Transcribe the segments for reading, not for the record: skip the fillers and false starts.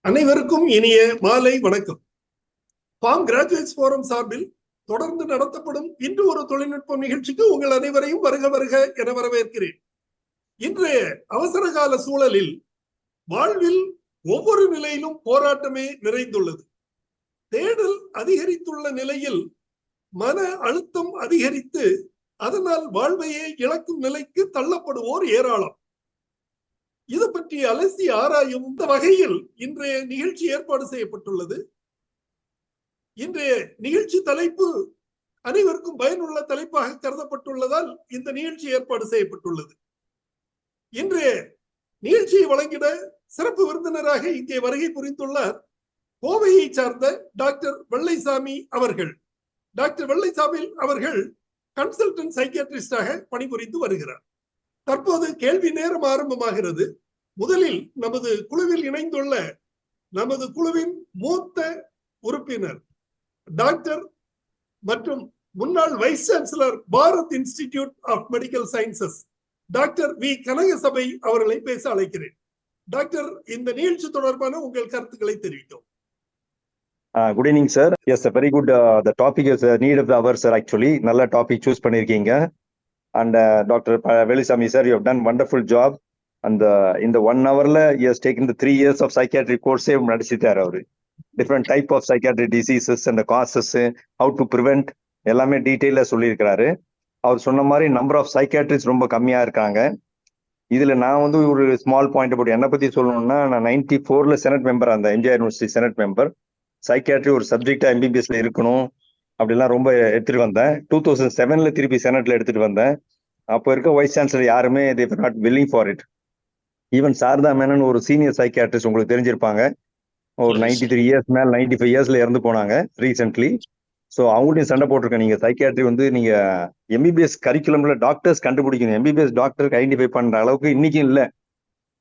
அனைவருக்கும் இனிய மாலை வணக்கம். பாம் கிராஜுவேட்ஸ் போரம் சார்பில் தொடர்ந்து நடத்தப்படும் இன்று ஒரு தொழில்நுட்ப நிகழ்ச்சிக்கு உங்கள் அனைவரையும் வருக வருக என வரவேற்கிறேன். இன்றைய அவசர கால சூழலில் வாழ்வில் ஒவ்வொரு நிலையிலும் போராட்டமே நிறைந்துள்ளது. தேடல் அதிகரித்துள்ள நிலையில் மன அழுத்தம் அதிகரித்து அதனால் வாழ்வையே இழக்கும் நிலைக்கு தள்ளப்படுவோர் ஏராளம். இது பற்றி அலசி ஆராயும் இந்த வகையில் இன்றைய நிகழ்ச்சி ஏற்பாடு செய்யப்பட்டுள்ளது. இன்றைய நிகழ்ச்சி தலைப்பு அனைவருக்கும் பயனுள்ள தலைப்பாக கருதப்பட்டுள்ளதால் இந்த நிகழ்ச்சி ஏற்பாடு செய்யப்பட்டுள்ளது. இன்றைய நிகழ்ச்சியை வழங்கிட சிறப்பு விருந்தினராக இங்கே வருகை புரிந்துள்ளார் கோவையை சார்ந்த டாக்டர் வெள்ளைசாமி அவர்கள். டாக்டர் வெள்ளைசாமி அவர்கள் கன்சல்டன்ட் சைக்கியாட்ரிஸ்டாக பணிபுரிந்து வருகிறார். தற்போது கேள்வி நேரம் ஆரம்பமாகிறது. முதலில் நமது குழுவில் இணைந்துள்ள நமது குழுவின் மூத்த உறுப்பினர் டாக்டர் மற்றும் முன்னாள் vice chancellor Bharat institute of medical sciences doctor V Kanagasabai அவர்களை பேச அழைக்கிறேன். டாக்டர், இந்த நிகழ்ச்சி தொடர்பான உங்கள் கருத்துக்களை தெரிவிக்கும். Good evening, sir. Yes, a very good. The topic is need of the hour, sir. Actually, நல்ல டாபிக் சூஸ் பண்ணிருக்கீங்க. And Dr. Velisamy, sir, you have done wonderful job. And in the 1 hourல he has taken the 3 years of psychiatric course நடத்திட்டார் அவரு. Different type of psychiatric diseases and the causes, how to prevent எல்லாமே டீட்டெயிலா சொல்லியிருக்கிறாரு. அவர் சொன்ன மாதிரி number of psychiatrist ரொம்ப கம்மியா இருக்காங்க. இதுல நான் வந்து ஒரு ஸ்மால் பாயிண்ட் போட்டு என்னை பத்தி சொல்லணும்னா, நான் 94ல செனட் மெம்பர், அந்த MGR university senate member. Psychiatry ஒரு சப்ஜெக்டா எம்பிபிஎஸ்ல இருக்கணும் அப்படிலாம் ரொம்ப எடுத்துட்டு வந்தேன். 2007ல திருப்பி செனட்ல எடுத்துட்டு வந்தேன். அப்போ இருக்க வைஸ் சான்சலர் யாருமே they were not willing for it. Even Sharada Menon ஒரு சீனியர் சைக்கியாட்ரிஸ்ட், உங்களுக்கு தெரிஞ்சிருப்பாங்க, ஒரு 93 இயர்ஸ் மேல 95 இயர்ஸ்ல இறந்து போனாங்க ரீசென்ட்லி. ஸோ அவங்கள்ட்டையும் சண்டை போட்டிருக்கேன். நீங்க சைக்கியாட்ரி வந்து நீங்க எம்பிபிஎஸ் கரிக்குலம்ல டாக்டர்ஸ் கண்டுபிடிக்கணும், எம்பிபிஎஸ் டாக்டருக்கு ஐடென்டிஃபை பண்ற அளவுக்கு இன்னைக்கும் இல்லை.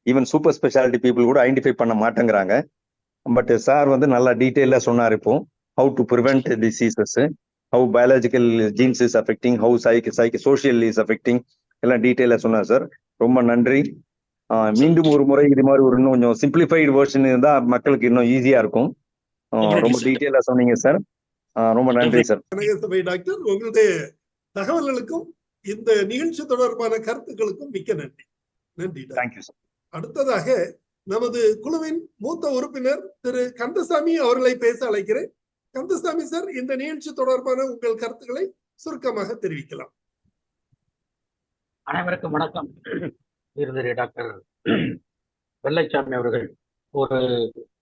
ஈவன் சூப்பர் ஸ்பெஷாலிட்டி பீப்புள் கூட ஐடென்டிஃபை பண்ண மாட்டேங்கிறாங்க. பட் சார் வந்து நல்லா டீட்டெயிலா சொன்னார். இப்போ how to prevent diseases, how biological jeans is affecting, how social is affecting, எல்லாம் டீட்டெயிலா சொன்னார் சார். ரொம்ப நன்றி. மீண்டும் ஒரு முறை இது மாதிரி ஒரு இன்னும் கொஞ்சம் சிம்பிளிஃபைடு வெர்ஷன் இருந்தா மக்களுக்கு இன்னும் ஈஸியா இருக்கும். ரொம்ப டீட்டெயிலா சொன்னீங்க சார். ரொம்ப நன்றி சார். டாக்டர், உங்களுடைய தகவல்களுக்கும் இந்த நிகழ்ச்சி தொடர்பான கருத்துக்களுக்கும் மிக்க நன்றி. நன்றி. Thank you sir. அடுத்ததாக நமது குழுவின் மூத்த உறுப்பினர் திரு கந்தசாமி அவர்களை பேச அழைக்கிறேன். கந்தசாமி சார், இந்த நிகழ்ச்சி தொடர்பான உங்கள் கருத்துக்களை சுருக்கமாக தெரிவிக்கலாம். அனைவருக்கும் வணக்கம். டாக்டர் வெள்ளைசாமி அவர்கள் ஒரு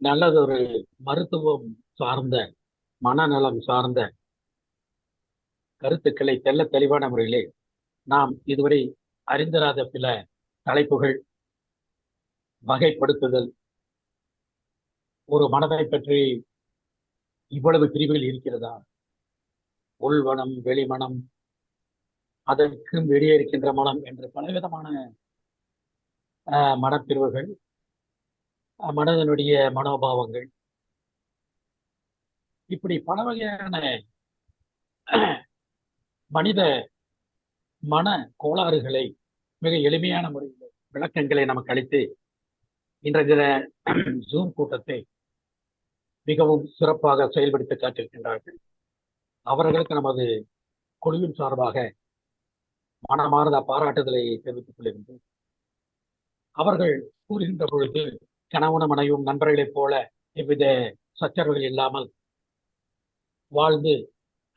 நல்லதொரு மருத்துவம் சார்ந்த, மனநலம் சார்ந்த கருத்துக்களை தெல்ல தெளிவான முறையிலே நாம் இதுவரை அறிந்திராத சில தலைப்புகள், வகைப்படுத்துதல், ஒரு மனதை பற்றி இவ்வளவு பிரிவுகள் இருக்கிறதா, உள்மனம், வெளிமனம், அதற்கும் வெளியே இருக்கின்ற மனம் என்று பலவிதமான மனப்பிரிவுகள், மனதனுடைய மனோபாவங்கள், இப்படி பல வகையான மனித மன கோளாறுகளை மிக எளிமையான முறையில் விளக்கங்களை நமக்கு அளித்து இன்றைய ஜூம் கூட்டத்தை மிகவும் சிறப்பாக செயல்படுத்தி காட்டியிருக்கின்றார்கள். அவர்களுக்கு நமது குழுவின் சார்பாக மனமார்ந்த பாராட்டுதலை தெரிவித்துக் கொள்கின்றோம். அவர்கள் கூறுகின்ற பொழுது கணவனும் மனைவியும் நண்பர்களைப் போல எவ்வித சச்சரவுகள் இல்லாமல் வாழ்ந்து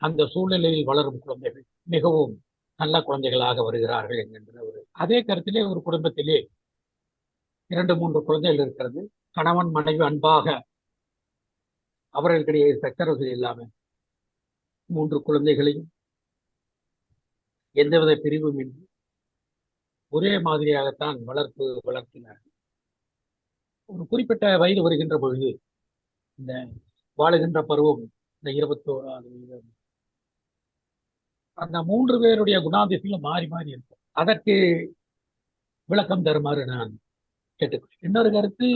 அந்த சூழ்நிலையில் வளரும் குழந்தைகள் மிகவும் நல்ல குழந்தைகளாக வருகிறார்கள் என்கின்ற ஒரு அதே கருத்திலே ஒரு குடும்பத்திலே 2-3 குழந்தைகள் இருக்கிறது. கணவன் மனைவி அன்பாக அவர்களுக்கிடையே சச்சரவுகள் இல்லாமல் 3 குழந்தைகளையும் எந்தவித பிரிவும் இன்றி ஒரே மாதிரியாகத்தான் வளர்த்தினார்கள். ஒரு குறிப்பிட்ட வயது வருகின்ற பொழுது இந்த வாழுகின்ற பருவம், இந்த 21வது வயது, அந்த 3 பேருடைய குணாதிசயம் மாறி மாறி இருக்கும். அதற்கு விளக்கம் தருமாறு நான் கேட்டுக்கொள். இன்னொரு கருத்து,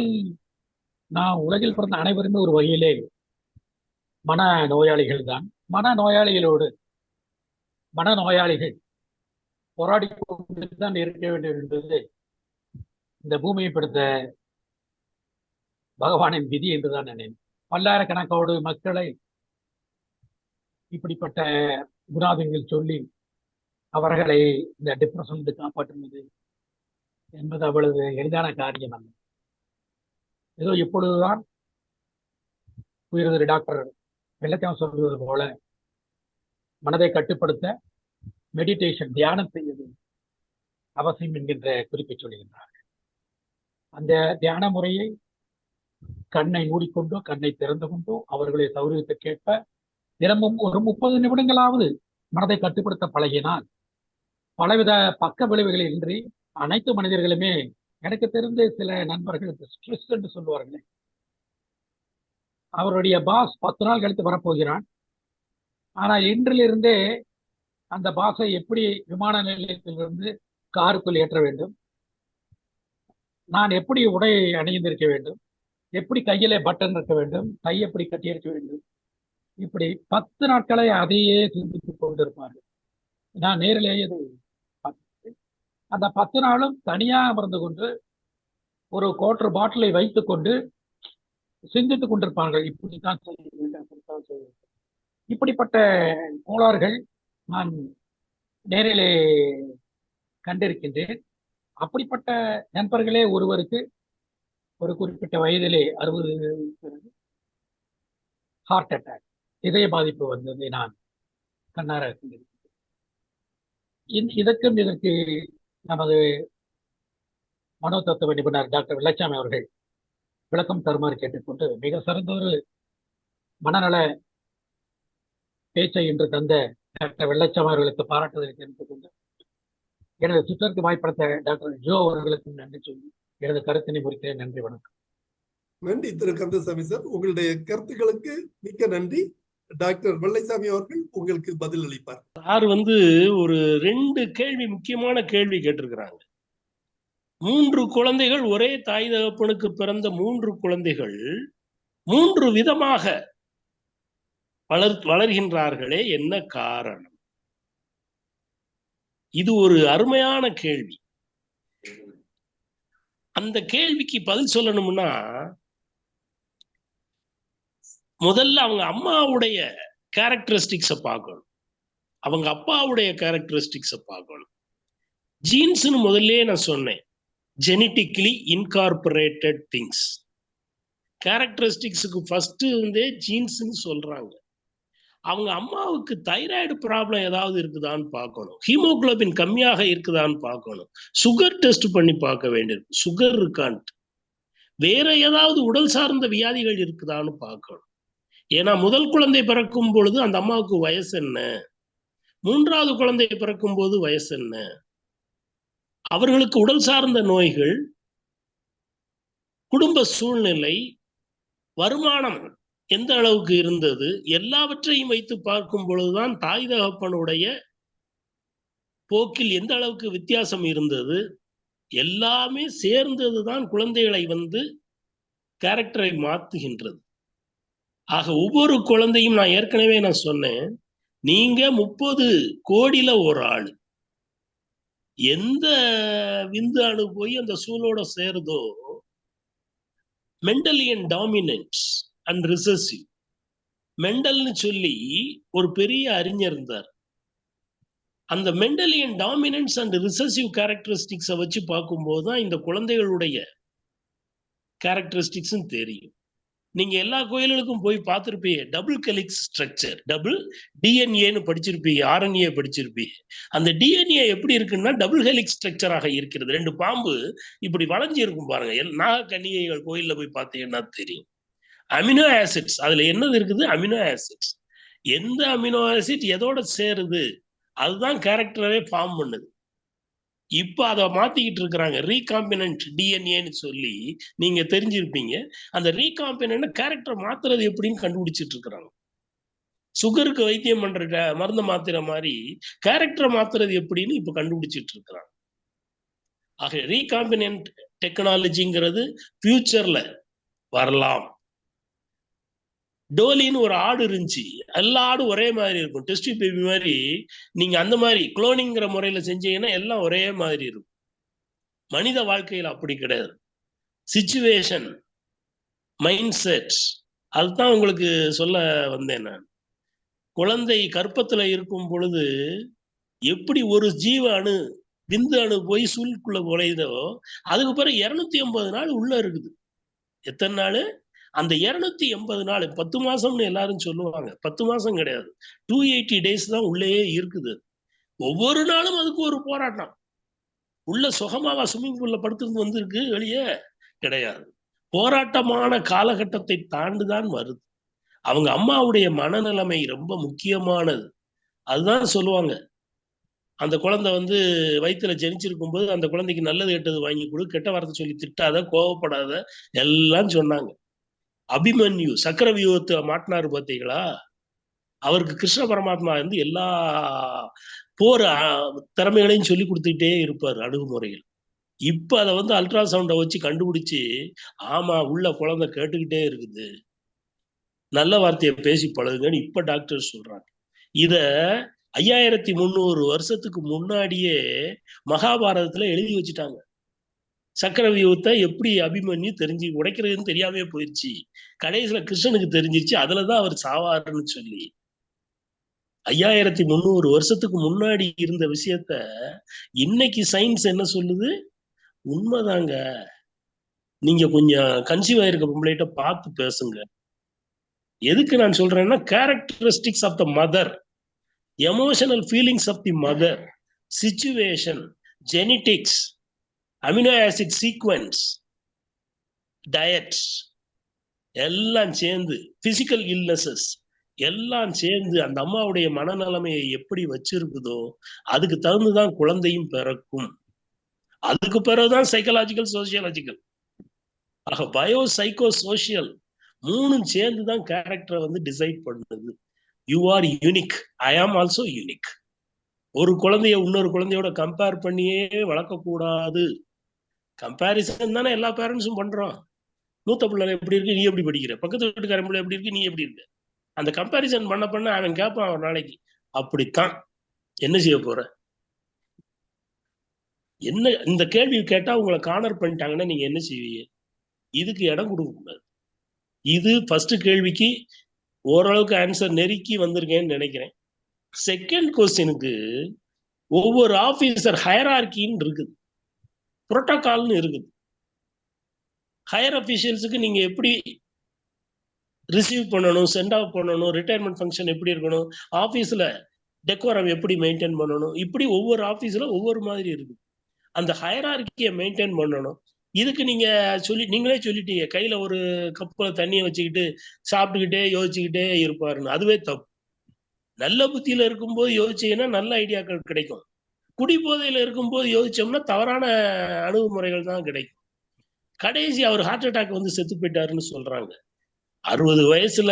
நான் உலகில் பிறந்த அனைவருமே ஒரு வகையிலே மன நோயாளிகள் தான். மனநோயாளிகள் போராடி கொண்டுதான் இருக்க வேண்டும் என்பது இந்த பூமியை படுத்த பகவானின் விதி என்றுதான் நினைக்கிறேன். பல்லாயிரக்கணக்கோடு மக்களை இப்படிப்பட்ட குணாதிகள் சொல்லி அவர்களை இந்த டிப்ரெஷன் காப்பாற்றுவது என்பது அவ்வளவு எளிதான காரியம் அல்ல. ஏதோ இப்பொழுதுதான் உயர்திரு டாக்டர் வெள்ளச்சாமி சொல்வது போல மனதை கட்டுப்படுத்த மெடிடேஷன், தியானம் செய்வது அவசியம் என்கின்ற குறிப்பை சொல்கின்றார்கள். அந்த தியான முறையை கண்ணை மூடிக்கொண்டோ கண்ணை திறந்து கொண்டோ அவர்களுடைய சௌகரியத்திற்கேற்ப தினமும் ஒரு 30 நிமிடங்களாவது மனதை கட்டுப்படுத்த பழகினால் பலவித பக்க விளைவுகள் இன்றி அனைத்து மனிதர்களுமே, எனக்கு தெரிந்த சில நண்பர்கள் ஸ்ட்ரெஸ் என்று சொல்லுவார்கள், அவருடைய பாஸ் 10 நாள் கழித்து வரப்போகிறான், ஆனால் இன்றிலிருந்தே அந்த பாஸை எப்படி விமான நிலையத்திலிருந்து காருக்குள் ஏற்ற வேண்டும், நான் எப்படி உடை அணிந்திருக்க வேண்டும், எப்படி கையிலே பட்டன் இருக்க வேண்டும், கை எப்படி கட்டியிருக்க வேண்டும், இப்படி 10 நாட்களை அதையே சிந்தித்துக் கொண்டிருப்பார்கள். நான் நேரிலேயே அந்த 10 நாளும் தனியாக அமர்ந்து கொண்டு ஒரு குவார்டர் பாட்டிலை வைத்துக் கொண்டு சிந்தித்துக் கொண்டிருப்பார்கள். இப்படித்தான் செய்ய வேண்டும், அப்படித்தான் செய்ய வேண்டும். இப்படிப்பட்ட கோளாறுகள் நான் நேரிலே கண்டிருக்கின்றேன். அப்படிப்பட்ட நண்பர்களே ஒருவருக்கு ஒரு குறிப்பிட்ட வயதிலே 60 ஹார்ட் அட்டாக், இதய பாதிப்பு வந்ததை நான் கண்ணார கண்டிருக்கிறேன். இதற்கு நமது மனோதத்துவ நிபுணர் டாக்டர் வெள்ளச்சாமி அவர்கள் விளக்கம் தருமாறு கேட்டுக்கொண்டு, மிக சிறந்த ஒரு மனநல பேச்சை இன்று தந்த டாக்டர் வெள்ளச்சாமி அவர்களுக்கு பாராட்டுதலை தெரிவித்துக் கொண்டு, எனது சுற்றற்கு வாய்ப்படுத்த டாக்டர் ஜோ அவர்களுக்கும் நன்றி சொல்லி எனது கருத்தினை முடிக்கிறேன். நன்றி, வணக்கம். நன்றி திரு கந்தசாமி சார், உங்களுடைய கருத்துக்களுக்கு மிக்க நன்றி. டாக்டர் வெள்ளைசாமி அவர்கள் உங்களுக்கு பதில் அளிப்பார். சார் ஒரு 2 கேள்வி, முக்கியமான கேள்வி கேட்டிருக்கிறாங்க. 3 குழந்தைகள், ஒரே தாய் தகப்பனுக்கு பிறந்த 3 குழந்தைகள் 3 விதமாக வளர்கின்றார்களே, என்ன காரணம்? இது ஒரு அருமையான கேள்வி. அந்த கேள்விக்கு பதில் சொல்லணும்னா முதல்ல அவங்க அம்மாவுடைய கேரக்டரிஸ்டிக்ஸை பார்க்கணும், அவங்க அப்பாவுடைய கேரக்டரிஸ்டிக்ஸை பார்க்கணும். ஜீன்ஸ்னு முதல்ல நான் சொன்னேன், ஜெனட்டிக்கலி இன்கார்பரேட்டட் திங்ஸ். கேரக்டரிஸ்டிக்ஸுக்கு ஃபர்ஸ்ட் ஜீன்ஸ்ன்னு சொல்றாங்க. அவங்க அம்மாவுக்கு தைராய்டு ப்ராப்ளம் ஏதாவது இருக்குதான்னு பார்க்கணும், ஹீமோகுளோபின் கம்மியாக இருக்குதான்னு பார்க்கணும், சுகர் டெஸ்ட் பண்ணி பார்க்க வேண்டியிருக்கு, சுகர் இருக்கான்ட்டு, வேற ஏதாவது உடல் சார்ந்த வியாதிகள் இருக்குதான்னு பார்க்கணும். ஏன்னா முதல் குழந்தை பிறக்கும் பொழுது அந்த அம்மாவுக்கு வயசு என்ன, 3வது குழந்தை பிறக்கும் போது வயசு என்ன, அவர்களுக்கு உடல் சார்ந்த நோய்கள், குடும்ப சூழ்நிலை, வருமானம் எந்த அளவுக்கு இருந்தது, எல்லாவற்றையும் வைத்து பார்க்கும் பொழுதுதான் தாய் தகப்பனுடைய போக்கில் எந்த அளவுக்கு வித்தியாசம் இருந்தது, எல்லாமே சேர்ந்ததுதான் குழந்தைகளை கேரக்டரை மாத்துகின்றது. ஆக ஒவ்வொரு குழந்தையும், நான் ஏற்கனவே சொன்னேன், நீங்க 30 கோடியில ஒரு ஆளு. எந்த விந்து அணு போய் அந்த சூழலோட சேருதோ, மெண்டலியன் டாமினன்ஸ் அண்ட் ரிசசிவ். மெண்டல்னு சொல்லி ஒரு பெரிய அறிஞர் இருந்தார். அந்த மெண்டலியன் டாமினன்ஸ் அண்ட் ரிசசிவ் கேரக்டரிஸ்டிக்ஸை வச்சு பார்க்கும்போது தான் இந்த குழந்தைகளுடைய கேரக்டரிஸ்டிக்ஸும் தெரியும். நீங்க எல்லா கோயில்களுக்கும் போய் பார்த்துருப்பீங்க, டபுள் ஹெலிக்ஸ் ஸ்ட்ரக்சர், டபுள் டிஎன்ஏன்னு படிச்சிருப்பீங்க, ஆர்என்ஏ படிச்சிருப்பீங்க. அந்த டிஎன்ஏ எப்படி இருக்குன்னா டபுள் ஹெலிக்ஸ் ஸ்ட்ரக்சராக இருக்கிறது. 2 பாம்பு இப்படி வளைஞ்சு இருக்கும் பாருங்க. நாகக்கன்னிகைகள் கோயில்ல போய் பார்த்தீங்கன்னா தெரியும். அமினோ ஆசிட்ஸ், அதுல என்னது இருக்குது? Amino acids. எந்த அமினோ ஆசிட் எதோட சேருது அதுதான் கேரக்டரே ஃபார்ம் பண்ணுது. இப்ப அதை மாத்திக்கிட்டு இருக்கிறாங்க, ரீகாம்பினன்ட் டிஎன்ஏன்னு சொல்லி. நீங்க தெரிஞ்சிருப்பீங்க, அந்த ரீகாம்பினன்ட் கேரக்டர் மாத்துறது எப்படின்னு கண்டுபிடிச்சிட்டு இருக்கிறாங்க. சுகருக்கு வைத்தியம் பண்ற மருந்து மாத்திர மாதிரி கேரக்டரை மாத்துறது எப்படின்னு இப்ப கண்டுபிடிச்சிட்டு இருக்கிறாங்க. ஆக ரீகாம்பினன்ட் டெக்னாலஜிங்கிறது ஃபியூச்சர்ல வரலாம். டோலின்னு ஒரு ஆடு இருந்துச்சு, எல்லா ஆடும் ஒரே மாதிரி இருக்கும், டெஸ்ட் பேபி மாதிரி. நீங்க அந்த மாதிரி குளோனிங்கிற முறையில செஞ்சீங்கன்னா எல்லாம் ஒரே மாதிரி இருக்கும். மனித வாழ்க்கையில் அப்படி கிடையாது. Situation mind set. அதுதான் உங்களுக்கு சொல்ல வந்தேன் நான். குழந்தை கர்ப்பத்துல இருக்கும் பொழுது எப்படி ஒரு ஜீவ அணு விந்து அணு போய் சூழ்குள்ள நுழையுதோ, அதுக்கு பிறகு 280 நாள் உள்ள இருக்குது. எத்தனை நாள்? அந்த 280 நாள் 10 மாசம்னு எல்லாரும் சொல்லுவாங்க. 10 மாசம் கிடையாது, 280 days தான் உள்ளேயே இருக்குது. ஒவ்வொரு நாளும் அதுக்கு ஒரு போராட்டம். உள்ள சுகமாவா ஸ்விம்மிங் பூல்ல படுத்துருந்து வந்திருக்கு? வெளியே கிடையாது. போராட்டமான காலகட்டத்தை தாண்டுதான் வருது. அவங்க அம்மாவுடைய மனநிலைமை ரொம்ப முக்கியமானது. அதுதான் சொல்லுவாங்க, அந்த குழந்தை வந்து வயிற்றுல ஜனிச்சிருக்கும் போது அந்த குழந்தைக்கு நல்லது கெட்டது வாங்கி கொடு, கெட்ட வார்த்தை சொல்லி திட்டாத, கோவப்படாத, எல்லாம் சொன்னாங்க. அபிமன்யு சக்கர வியூகத்தை மாட்டினாரு பார்த்தீங்களா? அவருக்கு கிருஷ்ண பரமாத்மா வந்து எல்லா போர் திறமைகளையும் சொல்லி கொடுத்துக்கிட்டே இருப்பார் அணுகுமுறையில். இப்ப அதை வந்து அல்ட்ராசவுண்டை வச்சு கண்டுபிடிச்சு, ஆமா உள்ள குழந்தை கேட்டுக்கிட்டே இருக்குது, நல்ல வார்த்தையை பேசி பழகுங்கன்னு இப்ப டாக்டர் சொல்றாங்க. இத 5300 வருஷத்துக்கு முன்னாடியே மகாபாரதத்துல எழுதி வச்சுட்டாங்க. சக்கர வியூகத்தை எப்படி அபிமன்யு தெரிஞ்சு உடைக்கிறதுன்னு தெரியாமே போயிடுச்சு. கடைசியில கிருஷ்ணனுக்கு தெரிஞ்சிருச்சு, அதுலதான் அவர் சாவாருன்னு சொல்லி. 5300 வருஷத்துக்கு முன்னாடி இருந்த விஷயத்த இன்னைக்கு சயின்ஸ் என்ன சொல்லுது? உண்மைதாங்க. நீங்க கொஞ்சம் கன்சீவ் ஆயிருக்க பொம்பளைகிட்ட பார்த்து பேசுங்க. எதுக்கு நான் சொல்றேன்னா, characteristics of the mother, emotional feelings of the mother, situation, genetics, amino acid sequence, diet எல்லாம் சேர்ந்து, பிசிக்கல் இல்னஸஸ் எல்லாம் சேர்ந்து அந்த அம்மாவுடைய மனநிலைமையை எப்படி வச்சிருக்குதோ அதுக்கு தகுந்துதான் குழந்தையும் பிறக்கும். அதுக்கு பிறகுதான் சைக்கலாஜிக்கல், சோசியலாஜிக்கல். ஆக பயோ சைக்கோ சோசியல் மூணும் சேர்ந்துதான் கேரக்டரை வந்து டிசைட் பண்ணுது. யூ ஆர் யூனிக், ஐ ஆம் ஆல்சோ யூனிக். ஒரு குழந்தைய இன்னொரு குழந்தையோட கம்பேர் பண்ணியே வளர்க்கக்கூடாது. கம்பேரிசன் தானே எல்லா பேரண்ட்ஸும் பண்றோம். மூத்த பிள்ளை எப்படி இருக்கு, நீ எப்படி படிக்கிற, பக்கத்து வீட்டுக்காரன் பிள்ளை எப்படி இருக்கு, நீ எப்படி இருக்க, அந்த கம்பேரிசன் பண்ண அவன் கேட்பான் ஒரு நாளைக்கு, அப்படித்தான் என்ன செய்ய போற? என்ன இந்த கேள்வி கேட்டா உங்களை கார்னர் பண்ணிட்டாங்கன்னா நீங்க என்ன செய்வீங்க? இதுக்கு இடம் கொடுக்க கூடாது. இது ஃபர்ஸ்ட் கேள்விக்கு ஓரளவுக்கு ஆன்சர் நெருக்கி வந்திருக்கேன்னு நினைக்கிறேன். செகண்ட் கொஸ்டினுக்கு ஒவ்வொரு ஆபீசர் ஹையரார்கின்னு இருக்குது, புரோட்டோகால்னு இருக்குது. ஹையர் அபிஷியல்ஸுக்கு நீங்க எப்படி ரிசீவ் பண்ணணும், சென்ட் ஆஃப் பண்ணணும், ரிட்டையர்மெண்ட் ஃபங்க்ஷன் எப்படி இருக்கணும், ஆபீஸ்ல டெக்கோரம் எப்படி மெயின்டைன் பண்ணணும், இப்படி ஒவ்வொரு ஆபீஸ்ல ஒவ்வொரு மாதிரி இருக்கு. அந்த ஹையரார்கியை மெயின்டைன் பண்ணணும். இதுக்கு நீங்க நீங்களே சொல்லிட்டீங்க, கையில ஒரு கப்புல தண்ணியை வச்சுக்கிட்டு சாப்பிட்டுக்கிட்டே யோசிச்சுக்கிட்டே இருப்பாருன்னு. அதுவே தப்பு. நல்ல புத்தியில இருக்கும்போது யோசிச்சீங்கன்னா நல்ல ஐடியாக்கள் கிடைக்கும். குடி போதையில இருக்கும்போது யோசிச்சோம்னா தவறான அணுகுமுறைகள் தான் கிடைக்கும். கடைசி அவர் ஹார்ட் அட்டாக் வந்து செத்து போயிட்டாருன்னு சொல்றாங்க. 60 வயசுல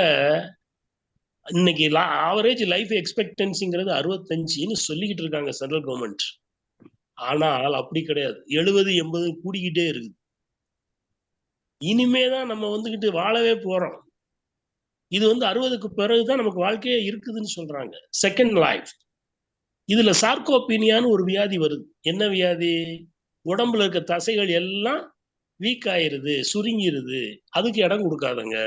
இன்னைக்கு ஆவரேஜ் லைஃப் எக்ஸ்பெக்டன்சிங்கிறது 65ன்னு சொல்லிக்கிட்டு இருக்காங்க சென்ட்ரல் கவர்மெண்ட். ஆனால் அப்படி கிடையாது, 70, 80 கூடிக்கிட்டே இருக்குது. இனிமேதான் நம்ம வந்துகிட்டு வாழவே போறோம். இது வந்து 60க்கு பிறகுதான் நமக்கு வாழ்க்கையே இருக்குதுன்னு சொல்றாங்க, செகண்ட் லைஃப். இதுல சார்கோபீனியான்னு ஒரு வியாதி வருது. என்ன வியாதி? உடம்புல இருக்க தசைகள் எல்லாம் வீக் ஆயிருது, சுருங்கிருது. அதுக்கு இடம் கொடுக்காதங்க.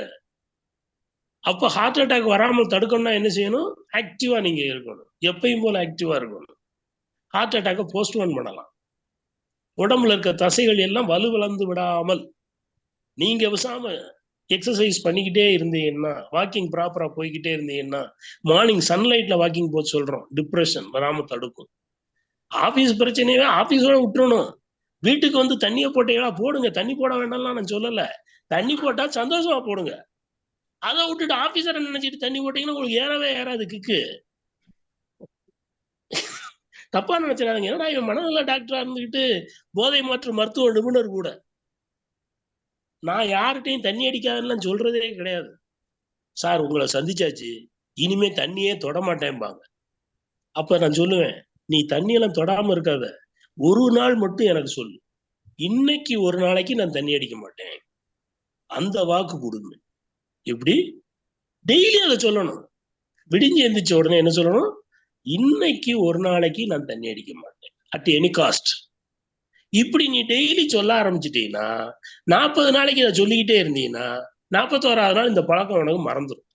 அப்ப ஹார்ட் அட்டாக் வராமல் தடுக்கணும்னா என்ன செய்யணும்? ஆக்டிவா நீங்க இருக்கணும், எப்பயும் போல ஆக்டிவா இருக்கணும். ஹார்ட் அட்டாக்கை போஸ்ட்போன் பண்ணலாம். உடம்புல இருக்க தசைகள் எல்லாம் வலுவிழந்து விடாமல் நீங்க விசாம எக்ஸசைஸ் பண்ணிக்கிட்டே இருந்தீங்கன்னா, வாக்கிங் ப்ராப்பரா போய்கிட்டே இருந்தீங்கன்னா, மார்னிங் சன்லைட்ல வாக்கிங் போக சொல்றோம், டிப்ரெஷன் வராம தடுக்கும். ஆபீஸ் பிரச்சனையே ஆபீஸோட விட்டுறணும். வீட்டுக்கு வந்து தண்ணியை போட்டீங்களா? போடுங்க. தண்ணி போட வேண்டாம்லாம் நான் சொல்லல. தண்ணி போட்டா சந்தோஷமா போடுங்க. அதை விட்டுட்டு ஆபீசரை நினைச்சிட்டு தண்ணி போட்டீங்கன்னா உங்களுக்கு ஏறவே ஏறாது கிக்கு. தப்பா நினைச்சிடாதீங்க. ஏன்னா இவன் மனநல டாக்டரா இருந்துகிட்டு போதை மாற்று மருத்துவ நிபுணர் கூட. நான் யார்கிட்டையும் தண்ணி அடிக்காதுன்னு சொல்றதே கிடையாது. சார் உங்களை சந்திச்சாச்சு, இனிமே தண்ணியே தொட மாட்டேன்பாங்க. அப்ப நான் சொல்லுவேன், நீ தண்ணியெல்லாம் தொடாம இருக்காத, ஒரு நாள் மட்டும் எனக்கு சொல்லு, இன்னைக்கு ஒரு நாளைக்கு நான் தண்ணி அடிக்க மாட்டேன், அந்த வாக்கு கொடுங்க. எப்படி? டெய்லி அதை சொல்லணும். விடிஞ்சு எந்திரிச்ச உடனே என்ன சொல்லணும்? இன்னைக்கு ஒரு நாளைக்கு நான் தண்ணி அடிக்க மாட்டேன், அட் எனி காஸ்ட். இப்படி நீ டெய்லி சொல்ல ஆரம்பிச்சிட்டீங்கன்னா, 40 நாளைக்கு அதை சொல்லிக்கிட்டே இருந்தீங்கன்னா 41வது நாள் இந்த பழக்கம் உனக்கு மறந்துடும்.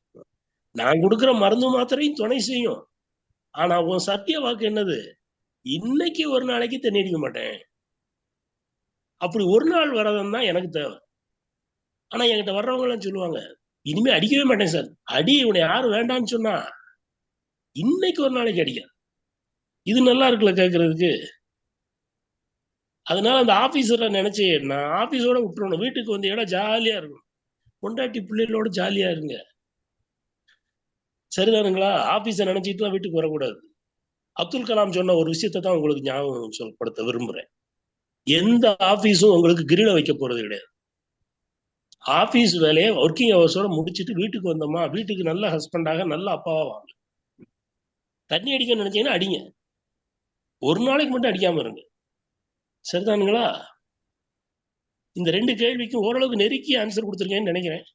நான் கொடுக்குற மருந்து மாத்திரையும் துணை செய்யும். ஆனா உன் சத்திய வாக்கு என்னது? இன்னைக்கு ஒரு நாளைக்கு தண்ணி அடிக்க மாட்டேன். அப்படி ஒரு நாள் வரதம் தான் எனக்கு தேவை. ஆனா என்கிட்ட வர்றவங்க எல்லாம் சொல்லுவாங்க, இனிமே அடிக்கவே மாட்டேன் சார். அடி, இவனை யாரும் வேண்டாம்னு சொன்னா இன்னைக்கு ஒரு நாளைக்கு அடிக்காது. இது நல்லா இருக்குல்ல கேட்கறதுக்கு. அதனால அந்த ஆபீஸரை நினைச்சு நான் ஆபீஸோட விட்டுறணும். வீட்டுக்கு வந்து இடம் ஜாலியா இருக்கும். பொண்டாட்டி பிள்ளைகளோட ஜாலியா இருங்க. சரிதானுங்களா? ஆபீஸை நினைச்சிட்டு வீட்டுக்கு வரக்கூடாது. அப்துல் கலாம் சொன்ன ஒரு விஷயத்தை தான் உங்களுக்கு ஞாபகம் சொல்லப்படுத்த விரும்புறேன். எந்த ஆபீஸும் உங்களுக்கு கிரில வைக்க போறது கிடையாது. ஆபீஸ் வேலையை ஒர்க்கிங் ஹவர்ஸோட முடிச்சுட்டு வீட்டுக்கு வந்தோமா, வீட்டுக்கு நல்ல ஹஸ்பண்டாக நல்ல அப்பாவா வாங்க. தண்ணி அடிக்க நினைச்சீங்கன்னா அடிங்க. ஒரு நாளைக்கு மட்டும் அடிக்காம இருங்க. சரிதானுங்களா? இந்த 2 கேள்விக்கும் ஓரளவுக்கு நெருக்கி ஆன்சர் கொடுத்துருக்கேன்னு நினைக்கிறேன்.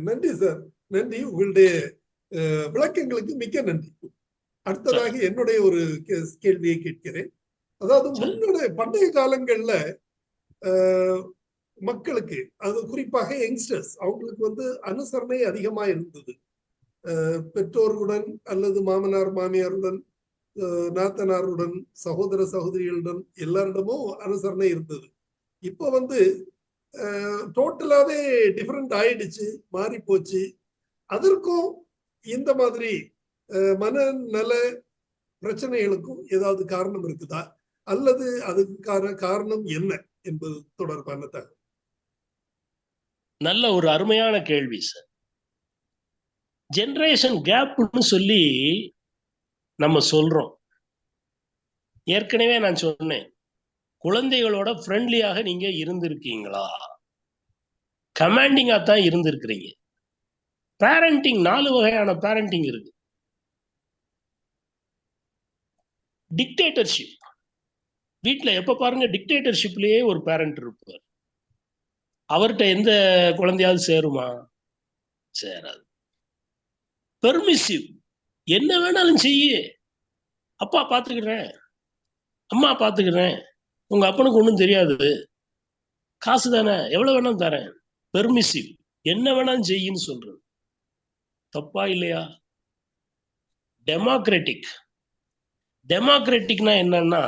நன்றி சார், நன்றி. உங்களுடைய விளக்கங்களுக்கு மிக்க நன்றி. அடுத்ததாக என்னுடைய ஒரு கேள்வியை கேட்கிறேன். அதாவது முன்னுடைய பண்டைய காலங்கள்ல மக்களுக்கு, அது குறிப்பாக யங்ஸ்டர்ஸ், அவங்களுக்கு வந்து அனுசரணை அதிகமா இருந்தது. பெற்றோர்களுடன் அல்லது மாமனார் மாமியாருடன், நாத்தனாருடன், சகோதர சகோதரிகளுடன் எல்லாரிடமும் அனுசரணை இருந்தது. இப்ப வந்து டோட்டலாவே டிஃபரெண்ட் ஆயிடுச்சு, மாறி போச்சு. அதற்கும் இந்த மாதிரி மனநல பிரச்சனைகளுக்கும் ஏதாவது காரணம் இருக்குதா, அல்லது அதுக்கான காரணம் என்ன என்பது தொடர்பான தகவல். நல்ல ஒரு அருமையான கேள்வி சார். ஜெனரேஷன் கேப்னு சொல்லி நம்ம சொல்றோம். ஏற்கனவே நான் சொன்னேன், குழந்தைகளோட ஃப்ரெண்ட்லியாக நீங்க இருந்திருக்கீங்களா? கமாண்டிங்கா தான் இருந்திருக்கிறீங்க. பேரண்டிங் 4 வகையான பேரண்டிங் இருக்கு. டிக்டேட்டர்ஷிப். வீட்டுல எப்ப பாருங்க டிக்டேட்டர்ஷிப்லயே ஒரு பேரண்ட் இருப்பார். அவர்கிட்ட எந்த குழந்தையாவது சேருமா? சேராது. பெர்மிசிவ். என்ன வேணாலும் செய்ய, அப்பா பாத்துக்கிறேன், அம்மா பாத்துக்கிறேன், உங்க அப்பனுக்கு ஒண்ணும் தெரியாது, காசு தானே, எவ்வளவு வேணாலும் தரேன். பெர்மிசிவ். என்ன வேணாலும் செய்யின்னு சொல்றது. தப்பா இல்லையா? டெமோக்ராட்டிக். டெமோக்ராட்டிக்னா என்னன்னா,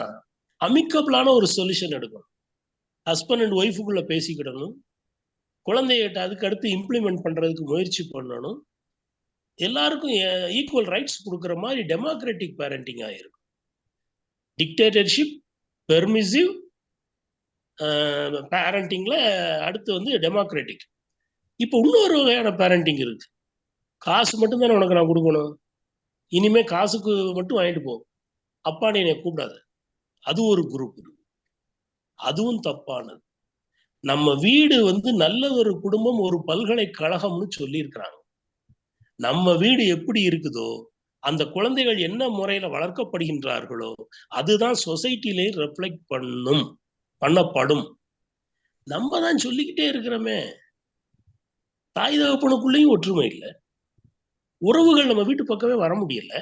அமிக்கபிளான ஒரு சொல்யூஷன் எடுக்கணும். ஹஸ்பண்ட் அண்ட் ஒய்ஃபுக்குள்ள பேசிக்கிடணும். குழந்தைகிட்ட அதுக்கு அடுத்து இம்ப்ளிமெண்ட் பண்றதுக்கு முயற்சி பண்ணணும். எல்லாருக்கும் ஈக்குவல் ரைட்ஸ் கொடுக்குற மாதிரி டெமோக்ராட்டிக் பேரண்டிங் ஆயிருக்கும். டிக்டேட்டர்ஷிப், பெர்மிசிவ் பேரண்டிங்ல அடுத்து வந்து டெமோக்ராட்டிக். இப்போ இன்னொரு வகையான பேரண்டிங் இருக்கு. காசு மட்டும் தானே உனக்கு நான் கொடுக்கணும், இனிமே காசுக்கு மட்டும் வாங்கிட்டு போ, அப்பான்னு என்னை கூப்பிடாது. அது ஒரு குரூப் இருக்கு. அதுவும் தப்பானது. நம்ம வீடு வந்து நல்ல ஒரு குடும்பம், ஒரு பல்கலைக்கழகம்னு சொல்லி இருக்கிறாங்க. நம்ம வீடு எப்படி இருக்குதோ, அந்த குழந்தைகள் என்ன முறையில வளர்க்கப்படுகின்றார்களோ அதுதான் சொசைட்டிலே ரெஃப்ளெக்ட் பண்ணப்படும். நம்ம தான் சொல்லிக்கிட்டே இருக்கிறோமே, தாய் தகப்பனுக்குள்ளேயும் ஒற்றுமை இல்லை. உறவுகள் நம்ம வீட்டு பக்கமே வர முடியல.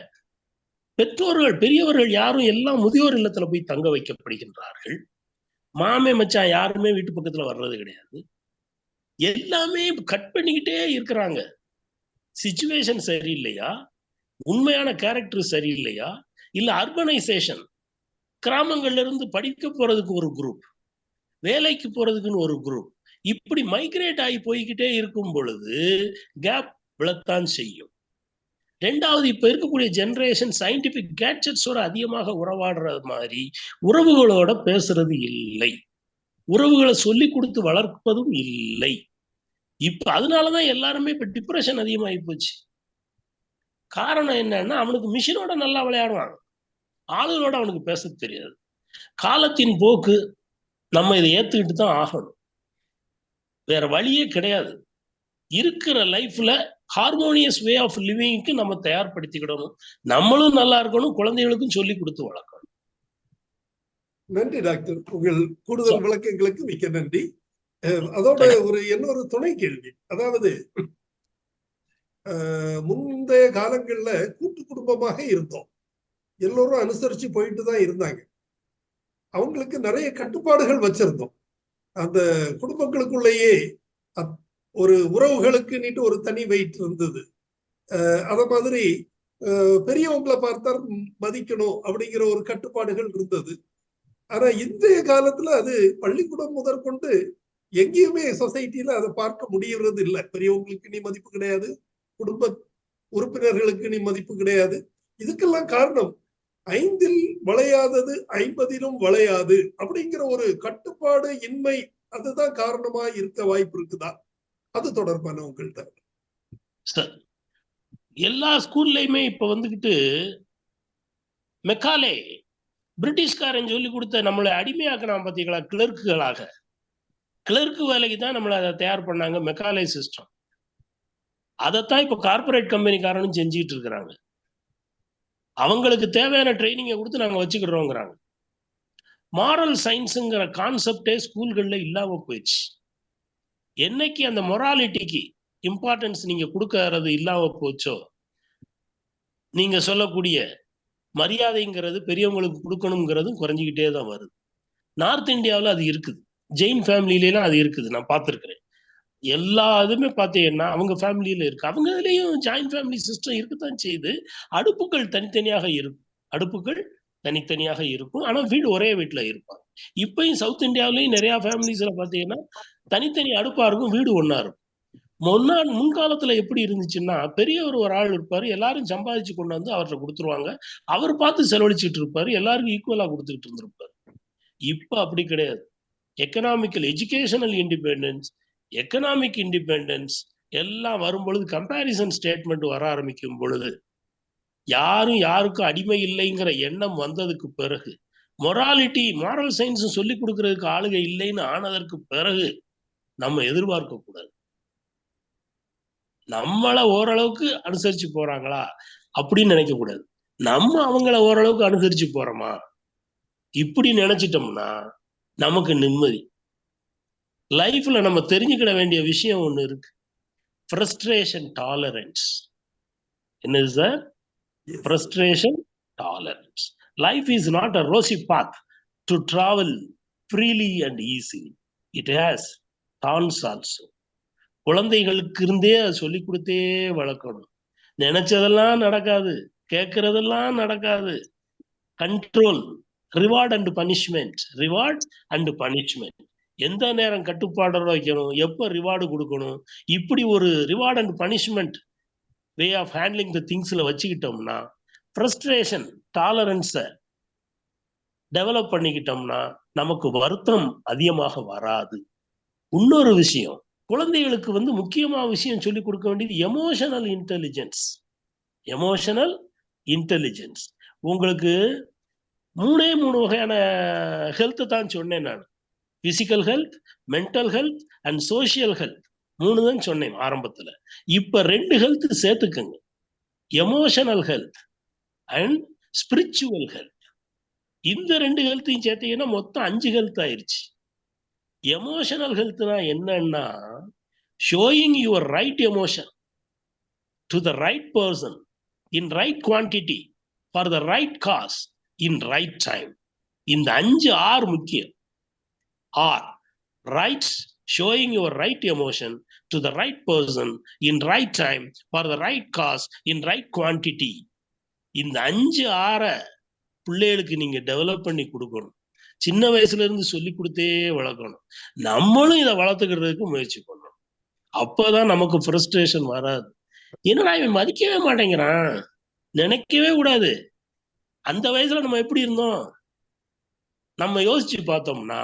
பெற்றோர்கள், பெரியவர்கள் யாரும் எல்லாம் முதியோர் இல்லத்துல போய் தங்க வைக்கப்படுகின்றார்கள். மாமே மச்சான் யாருமே வீட்டு பக்கத்துல வர்றது கிடையாது. எல்லாமே கட் பண்ணிக்கிட்டே இருக்கிறாங்க. சிச்சுவேஷன் சரியில்லையா, உண்மையான கேரக்டர் சரியில்லையா, இல்ல அர்பனைசேஷன், கிராமங்கள்ல இருந்து படிக்க போறதுக்கு ஒரு குரூப், வேலைக்கு போறதுக்குன்னு ஒரு குரூப், இப்படி மைக்ரேட் ஆகி போய்கிட்டே இருக்கும் பொழுது கேப் விழத்தான் செய்யும். 2வது, இப்ப இருக்கக்கூடிய ஜெனரேஷன் சயின்டிபிக் கேட்ஜெட்ஸோட அதிகமாக உறவாடுற மாதிரி உறவுகளோட பேசுறது இல்லை, உறவுகளை சொல்லி கொடுத்து வளர்ப்பதும் இல்லை. இப்ப அதனாலதான் எல்லாருமே இப்ப டிப்ரெஷன் அதிகமாகி போச்சு. காரணம் என்னன்னா, அவனுக்கு மிஷினோட நல்லா விளையாடுவாங்க, ஆளுகளோட அவனுக்கு பேச தெரியாது. காலத்தின் போக்கு, நம்ம இதை ஏத்துக்கிட்டு தான் ஆகணும், வேற வழியே கிடையாது. இருக்கிற லைஃப்ல ஹார்மோனியஸ் வே ஆஃப் லிவிங்க்கு நம்ம தயார்படுத்திக்கிடணும். நம்மளும் நல்லா இருக்கணும், குழந்தைகளுக்கும் சொல்லி கொடுத்து வளர்க்கணும். நன்றி டாக்டர், உங்கள் கூடுதல் விளக்கங்களுக்கு மிக்க நன்றி. அதோட இன்னொரு துணை கேள்வி, அதாவது முந்தைய காலங்கள்ல கூட்டு குடும்பமாக இருந்தோம், எல்லோரும் அனுசரிச்சு போயிட்டு தான் இருந்தாங்க. அவங்களுக்கு நிறைய கட்டுப்பாடுகள் வச்சிருந்தோம். அந்த குடும்பங்களுக்குள்ளேயே ஒரு உறவுகளுக்கு நீட்டு ஒரு தனி வெயிட் இருந்தது. அத மாதிரி பெரியவங்களை பார்த்தா மதிக்கணும் அப்படிங்கிற ஒரு கட்டுப்பாடுகள் இருந்தது. ஆனா இன்றைய காலத்துல அது பள்ளிக்கூடம் முதற்கொண்டு எங்கேயுமே சொசைட்டில அதை பார்க்க முடியறது இல்லை. பெரியவங்களுக்கு நீ மதிப்பு கிடையாது, குடும்ப உறுப்பினர்களுக்கு நீ மதிப்பு கிடையாது. இதுக்கெல்லாம் காரணம் 5ல் வளையாதது 50லும் வளையாது அப்படிங்கிற ஒரு கட்டுப்பாடு இன்மை. அதுதான் காரணமா இருக்க வாய்ப்பு இருக்குதா? அது தொடர்பான உங்கள்கிட்ட. எல்லா ஸ்கூல்லையுமே இப்ப வந்துகிட்டு மெக்காலே பிரிட்டிஷ்காரன் சொல்லி கொடுத்த நம்மளை அடிமையாக்கினான் பாத்தீங்களா, கிளர்க்குகளாக. கிளர்க்கு வேலைக்கு தான் நம்மளை அதை தயார் பண்ணாங்க, மெக்காலே சிஸ்டம். அதைத்தான் இப்ப கார்பரேட் கம்பெனிக்காரனும் செஞ்சுட்டு இருக்கிறாங்க. அவங்களுக்கு தேவையான ட்ரைனிங்கை கொடுத்து நாங்க வச்சுக்கிறோங்கிறாங்க. மாரல் சயின்ஸுங்கிற கான்செப்டே ஸ்கூல்கள்ல இல்லாம போயிடுச்சு. என்னைக்கு அந்த மொராலிட்டிக்கு இம்பார்ட்டன்ஸ் நீங்க கொடுக்கறது இல்லாம போச்சோ, நீங்க சொல்லக்கூடிய மரியாதைங்கிறது பெரியவங்களுக்கு கொடுக்கணுங்கிறதும் குறைஞ்சிக்கிட்டே தான் வருது. நார்த் இந்தியாவில் அது இருக்குது, ஜெயின் ஃபேமிலியிலாம் அது இருக்குது, நான் பார்த்துருக்கிறேன். எல்லா இதுவுமே பார்த்தீங்கன்னா அவங்க ஃபேமிலியில இருக்கு. அவங்க இதுலேயும் ஜாயின்ட் ஃபேமிலி சிஸ்டம் இருக்கத்தான் செய்யுது. அடுப்புகள் தனித்தனியாக இருக்கும், அடுப்புகள் தனித்தனியாக இருக்கும், ஆனால் வீடு ஒரே வீட்டில் இருப்பாங்க. இப்பயும் சவுத் இந்தியாவிலையும் நிறையா ஃபேமிலிஸில் பார்த்தீங்கன்னா தனித்தனி அடுப்பாக இருக்கும், வீடு ஒன்றா இருக்கும். முன்காலத்துல எப்படி இருந்துச்சுன்னா, பெரியவர் ஒரு ஆள் இருப்பாரு, எல்லாரும் சம்பாதிச்சு கொண்டு வந்து அவர்கிட்ட கொடுத்துருவாங்க, அவர் பார்த்து செலவழிச்சுட்டு இருப்பாரு, எல்லாருக்கும் ஈக்குவலா கொடுத்துக்கிட்டு இருந்திருப்பாரு. இப்ப அப்படி கிடையாது. Economical educational independence, economic independence எல்லாம் வரும் பொழுது, கம்பேரிசன் ஸ்டேட்மெண்ட் வர ஆரம்பிக்கும் பொழுது, யாரும் யாருக்கும் அடிமை இல்லைங்கிற எண்ணம் வந்ததுக்கு பிறகு, மொராலிட்டி மாரல் சயின்ஸ் சொல்லி கொடுக்கறதுக்கு ஆளுகை இல்லைன்னு ஆனதற்கு பிறகு நம்ம எதிர்பார்க்க கூடாது. நம்மள ஓரளவுக்கு அனுசரிச்சு போறாங்களா அப்படின்னு நினைக்க கூடாது. நம்ம அவங்கள ஓரளவுக்கு அனுசரிச்சு போறோமா இப்படி நினைச்சிட்டோம்னா நமக்கு நிம்மதி. லைஃப்ல நம்ம தெரிஞ்சுக்கிட வேண்டிய விஷயம் ஒண்ணு இருக்கு, ஃப்ரஸ்ட்ரேஷன் டாலரன்ஸ். என்னது sir? Frustration tolerance. Life is not a rosy path to travel freely and easily. It has thorns also. குழந்தைகளுக்கு இருந்தே அதை சொல்லி கொடுத்தே வளர்க்கணும். நினைச்சதெல்லாம் நடக்காது, கேட்கறதெல்லாம் நடக்காது. Control, reward and punishment, reward and punishment. எந்த நேரம் கட்டுப்பாடோட வைக்கணும், எப்போ ரிவார்டு கொடுக்கணும், இப்படி ஒரு reward and punishment way of handling the திங்ஸ்ல வச்சுக்கிட்டோம்னா, ஃப்ரஸ்ட்ரேஷன் டாலரன்ஸை டெவலப் பண்ணிக்கிட்டோம்னா நமக்கு வருத்தம் அதிகமாக வராது. இன்னொரு விஷயம், குழந்தைகளுக்கு முக்கியமான விஷயம் சொல்லி கொடுக்க வேண்டியது எமோஷனல் இன்டெலிஜென்ஸ். Emotional intelligence. உங்களுக்கு 3 வகையான ஹெல்த் தான் சொன்னேன் நான். Physical health, mental health and social health 3 தான் சொன்னேன் ஆரம்பத்துல. இப்ப 2 ஹெல்த் சேர்த்துக்கங்க, emotional health and spiritual health. இந்த 2 ஹெல்த்தையும் சேர்த்தீங்கன்னா மொத்தம் 5 ஹெல்த் ஆயிருச்சு. எமோஷனல் ஹெல்த்னா என்னன்னா, showing your right emotion to the right person in right quantity for the right cause in right time. இந்த 5 R முக்கியம். R, rights, showing your right emotion to the right person in right time for the right cause in right quantity. இந்த 5 R பிள்ளைகளுக்கு நீங்க develop பண்ணி கொடுக்கணும். சின்ன வயசுல இருந்து சொல்லி கொடுத்தே வளர்க்கணும். நம்மளும் இதை வளர்த்துக்கிறதுக்கு முயற்சி பண்ணணும். அப்பதான் நமக்கு ஃப்ரஸ்ட்ரேஷன் வராது. என்னடா இவன் மதிக்கவே மாட்டேங்கிறான் நினைக்கவே கூடாது. அந்த வயசுல நம்ம எப்படி இருந்தோம் நம்ம யோசிச்சு பார்த்தோம்னா,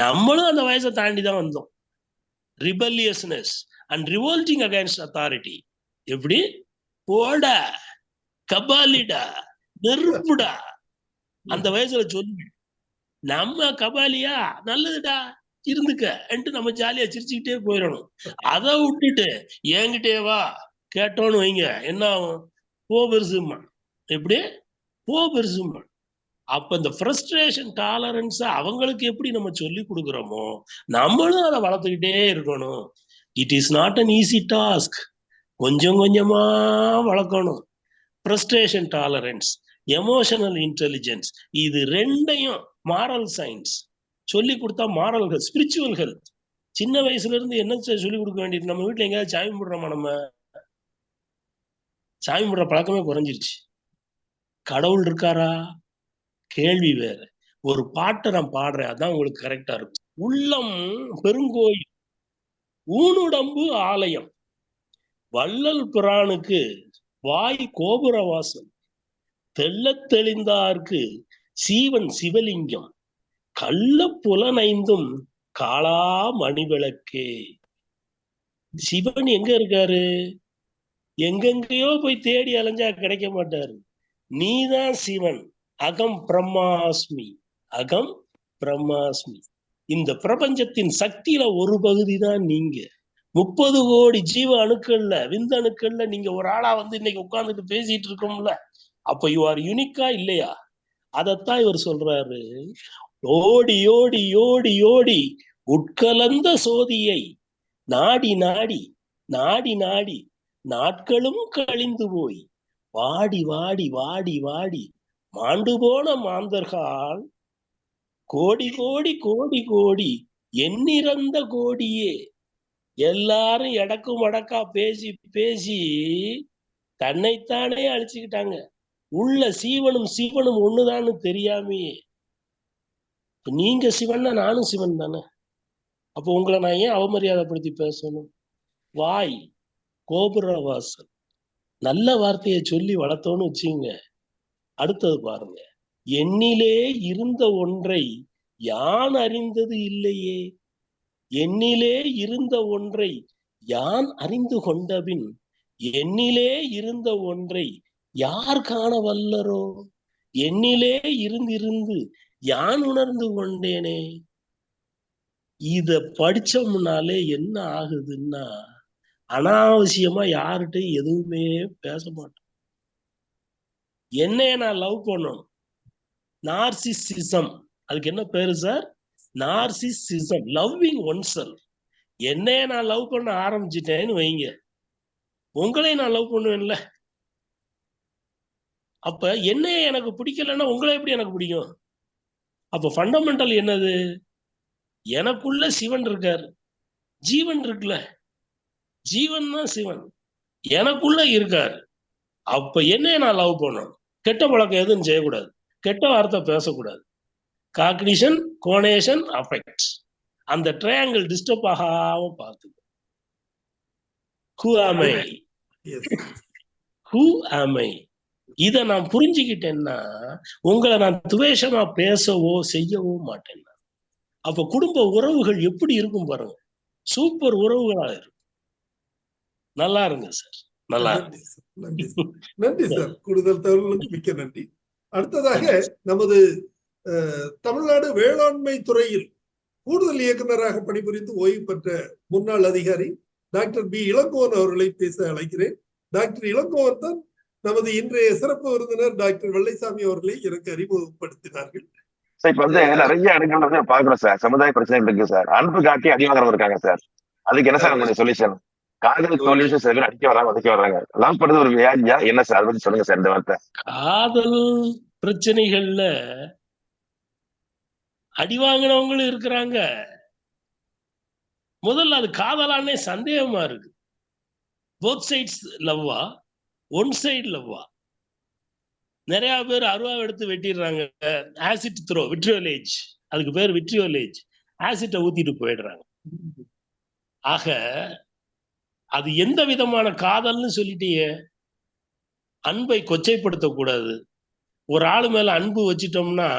நம்மளும் அந்த வயசை தாண்டி தான் வந்தோம். ரிபல்லியஸ்னஸ் அண்ட் ரிவோல்டிங் அகைன்ஸ்ட் அத்தாரிட்டி. எப்படி? போடா, கபாலிடா, நெருப்புடா, அந்த வயசுல சொல்லு. நம்ம கபாலியா, நல்லதுடா இருந்துக்க நம்ம ஜாலியா சிரிச்சுக்கிட்டே போயிடணும். அதை விட்டுட்டு என்கிட்டே வா கேட்டோன்னு வைங்க, என்ன ஆகும்? போ பெருசுமா. எப்படி? போ பெருசுமா. அப்ப இந்த ஃப்ரஸ்ட்ரேஷன் டாலரன்ஸ் அவங்களுக்கு எப்படி நம்ம சொல்லி கொடுக்குறோமோ நம்மளும் அதை வளர்த்துக்கிட்டே இருக்கணும். It is not an easy task. கொஞ்சம் கொஞ்சமா வளர்க்கணும். ஃப்ரஸ்ட்ரேஷன் டாலரன்ஸ், எமோஷனல் இன்டெலிஜென்ஸ், இது 2யும் மாரல் சயின்ஸ் சொல்லி கொடுத்தா மாரல் ஹெல்த், ஸ்பிரிச்சுவல் ஹெல்த் சின்ன வயசுல இருந்து என்ன சொல்லிக் கொடுக்க வேண்டியது? நம்ம வீட்டுல எங்கேயாவது சாமி கும்பிடுறோமா? நம்ம சாமி கும்பிடுற பழக்கமே குறைஞ்சிருச்சு. கடவுள் இருக்காரா? கேள்வி வேற. ஒரு பாட்டை நான் பாடுறேன், அதான் உங்களுக்கு கரெக்டா இருக்கும். உள்ளம் பெருங்கோயில், ஊனுடம்பு ஆலயம், வள்ளல் பிரானுக்கு வாய் கோபுரவாசல், தெள்ளத் தெளிந்தார்க்கு சீவன் சிவலிங்கம், கள்ள புலனைந்தும் காளா மணிவிளக்கே. சிவன் எங்க இருக்காரு? எங்கெங்கயோ போய் தேடி அலைஞ்சா கிடைக்க மாட்டாரு. நீதான் சிவன். அகம் பிரம்மாஸ்மி, அகம் பிரம்மாஸ்மி. இந்த பிரபஞ்சத்தின் சக்தியில ஒரு பகுதி தான் நீங்க. 30 கோடி ஜீவ அணுக்கள்ல, விந்தணுக்கள்ல நீங்க ஒரு ஆளா வந்து இன்னைக்கு உட்கார்ந்துட்டு பேசிட்டு இருக்கோம்ல, அப்ப யூ ஆர் யூனிக்கா இல்லையா? அதத்தான் இவர் சொல்றாரு. ஓடி ஓடி ஓடி ஓடி உட்கலந்த சோதியை நாடி நாடி நாடி நாடி நாட்களும் கழிந்து போய் வாடி வாடி வாடி வாடி மாண்டு போன மாந்தர்கள் கோடி கோடி கோடி கோடி எண்ணிறந்த கோடியே. எல்லாரும் எடக்கு மடக்கா பேசி பேசி தன்னைத்தானே அழிச்சுக்கிட்டாங்க. உள்ள சீவனும் சிவனும் ஒண்ணுதான்னு தெரியாமையே. நீங்க சிவன்னா நானும் சிவன் தானே. அப்போ உங்களை நான் ஏன் அவமரியாதைப்படுத்தி பேசணும்? வாய் கோபுரவாசல், நல்ல வார்த்தையை சொல்லி வளர்த்தோன்னு வச்சுங்க. அடுத்தது பாருங்க. எண்ணிலே இருந்த ஒன்றை யான் அறிந்தது இல்லையே, எண்ணிலே இருந்த ஒன்றை யான் அறிந்து கொண்டபின் எண்ணிலே இருந்த ஒன்றை யார் காண வல்லரோ, எண்ணிலே இருந்திருந்து யான் உணர்ந்து கொண்டேனே. இத படிச்சோம்னாலே என்ன ஆகுதுன்னா, அனாவசியமா யார்கிட்டையும் எதுவுமே பேச மாட்டோம். என்னைய நான் லவ் பண்ணணும், நார்சிசிசம். அதுக்கு என்ன பேரு sir? Narcissism, loving one self. என்னைய நான் லவ் பண்ண ஆரம்பிச்சிட்டேன்னு வைங்க, உங்களையும் நான் லவ் பண்ணுவேன்ல. அப்ப என்னைய எனக்கு பிடிக்கலன்னா உங்களை எப்படி எனக்கு பிடிக்கும்? அப்ப ஃபண்டமெண்டல் என்னது? எனக்குள்ள சிவன் இருக்காரு, ஜீவன் இருக்குல்ல, ஜீவன் தான் சிவன் எனக்குள்ள இருக்காரு. அப்ப என்னைய நான் லவ் பண்ணணும். கெட்ட பழக்கம் எதுவும் செய்யக்கூடாது, கெட்ட வார்த்தை பேசக்கூடாது. காக்னிஷன், கோனேஷன், அஃபெக்ட், அந்த ட்ரையாங்கிள் டிஸ்டர்ப் ஆகாம பார்த்துக்கோ. Who am I? Who am I? இத நான் புரிஞ்சுக்கிட்டேன்னா உங்களை நான் துவேஷமா பேசவோ செய்யவோ மாட்டேன். அப்ப குடும்ப உறவுகள் எப்படி இருக்கும் பாருங்க, சூப்பர் உறவுகளா இருக்கும். நல்லா இருங்க சார், நல்லா நன்றி சார், நன்றி சார், நன்றி சார். கூடுதல் தகவல்களுக்கு மிக்க நன்றி. அடுத்ததாக நமது தமிழ்நாடு வேளாண்மை துறையில் கூடுதல் இயக்குநராக பணிபுரிந்து ஓய்வு பெற்ற முன்னாள் அதிகாரி டாக்டர் பி இளங்கோவன் அவர்களை பேச அழைக்கிறேன். டாக்டர் இளங்கோவன் தான் நமது இன்றைய சிறப்பு விருந்தினர் டாக்டர் வெள்ளைசாமி அவர்களை எனக்கு அறிமுகப்படுத்தினார்கள். இப்ப வந்து நிறைய இடங்கள் வந்து பாக்குறோம் சார், சமுதாய பிரச்சனை இருக்கு சார். அன்பு காட்டி அடிவாங்கிறவங்க இருக்காங்க சார். அதுக்கு என்ன சார் நம்மளுடைய சொல்யூஷன்? காதல் சொல்யூஷன் சில பேர் அடிக்க வர்றாங்க, உதைக்க வர்றாங்க. லவ் பண்றது ஒரு வியாதியா என்ன சார்? அதை பத்தி சொல்லுங்க சார். இந்த வார்த்தை காதல் பிரச்சனைகள்ல அடி வாங்கினவங்களும் இருக்கிறாங்க. முதல்ல அது காதலானே சந்தேகமா இருக்கு. போத் சைட்ஸ் லவ்வா, ஒன் சைடு லவ்வா? நிறைய பேர் அருவா எடுத்து வெட்டிடுறாங்க. ஆசிட் த்ரோ, விட்ரியோலேஜ், அதுக்கு பேர் விட்ரியோலேஜ். ஆசிட்டை ஊத்திட்டு போயிடுறாங்க. ஆக அது எந்த விதமான காதல்னு சொல்லிட்டீங்க. அன்பை கொச்சைப்படுத்தக்கூடாது. ஒரு ஆளு மேல அன்பு வச்சிட்டோம்னா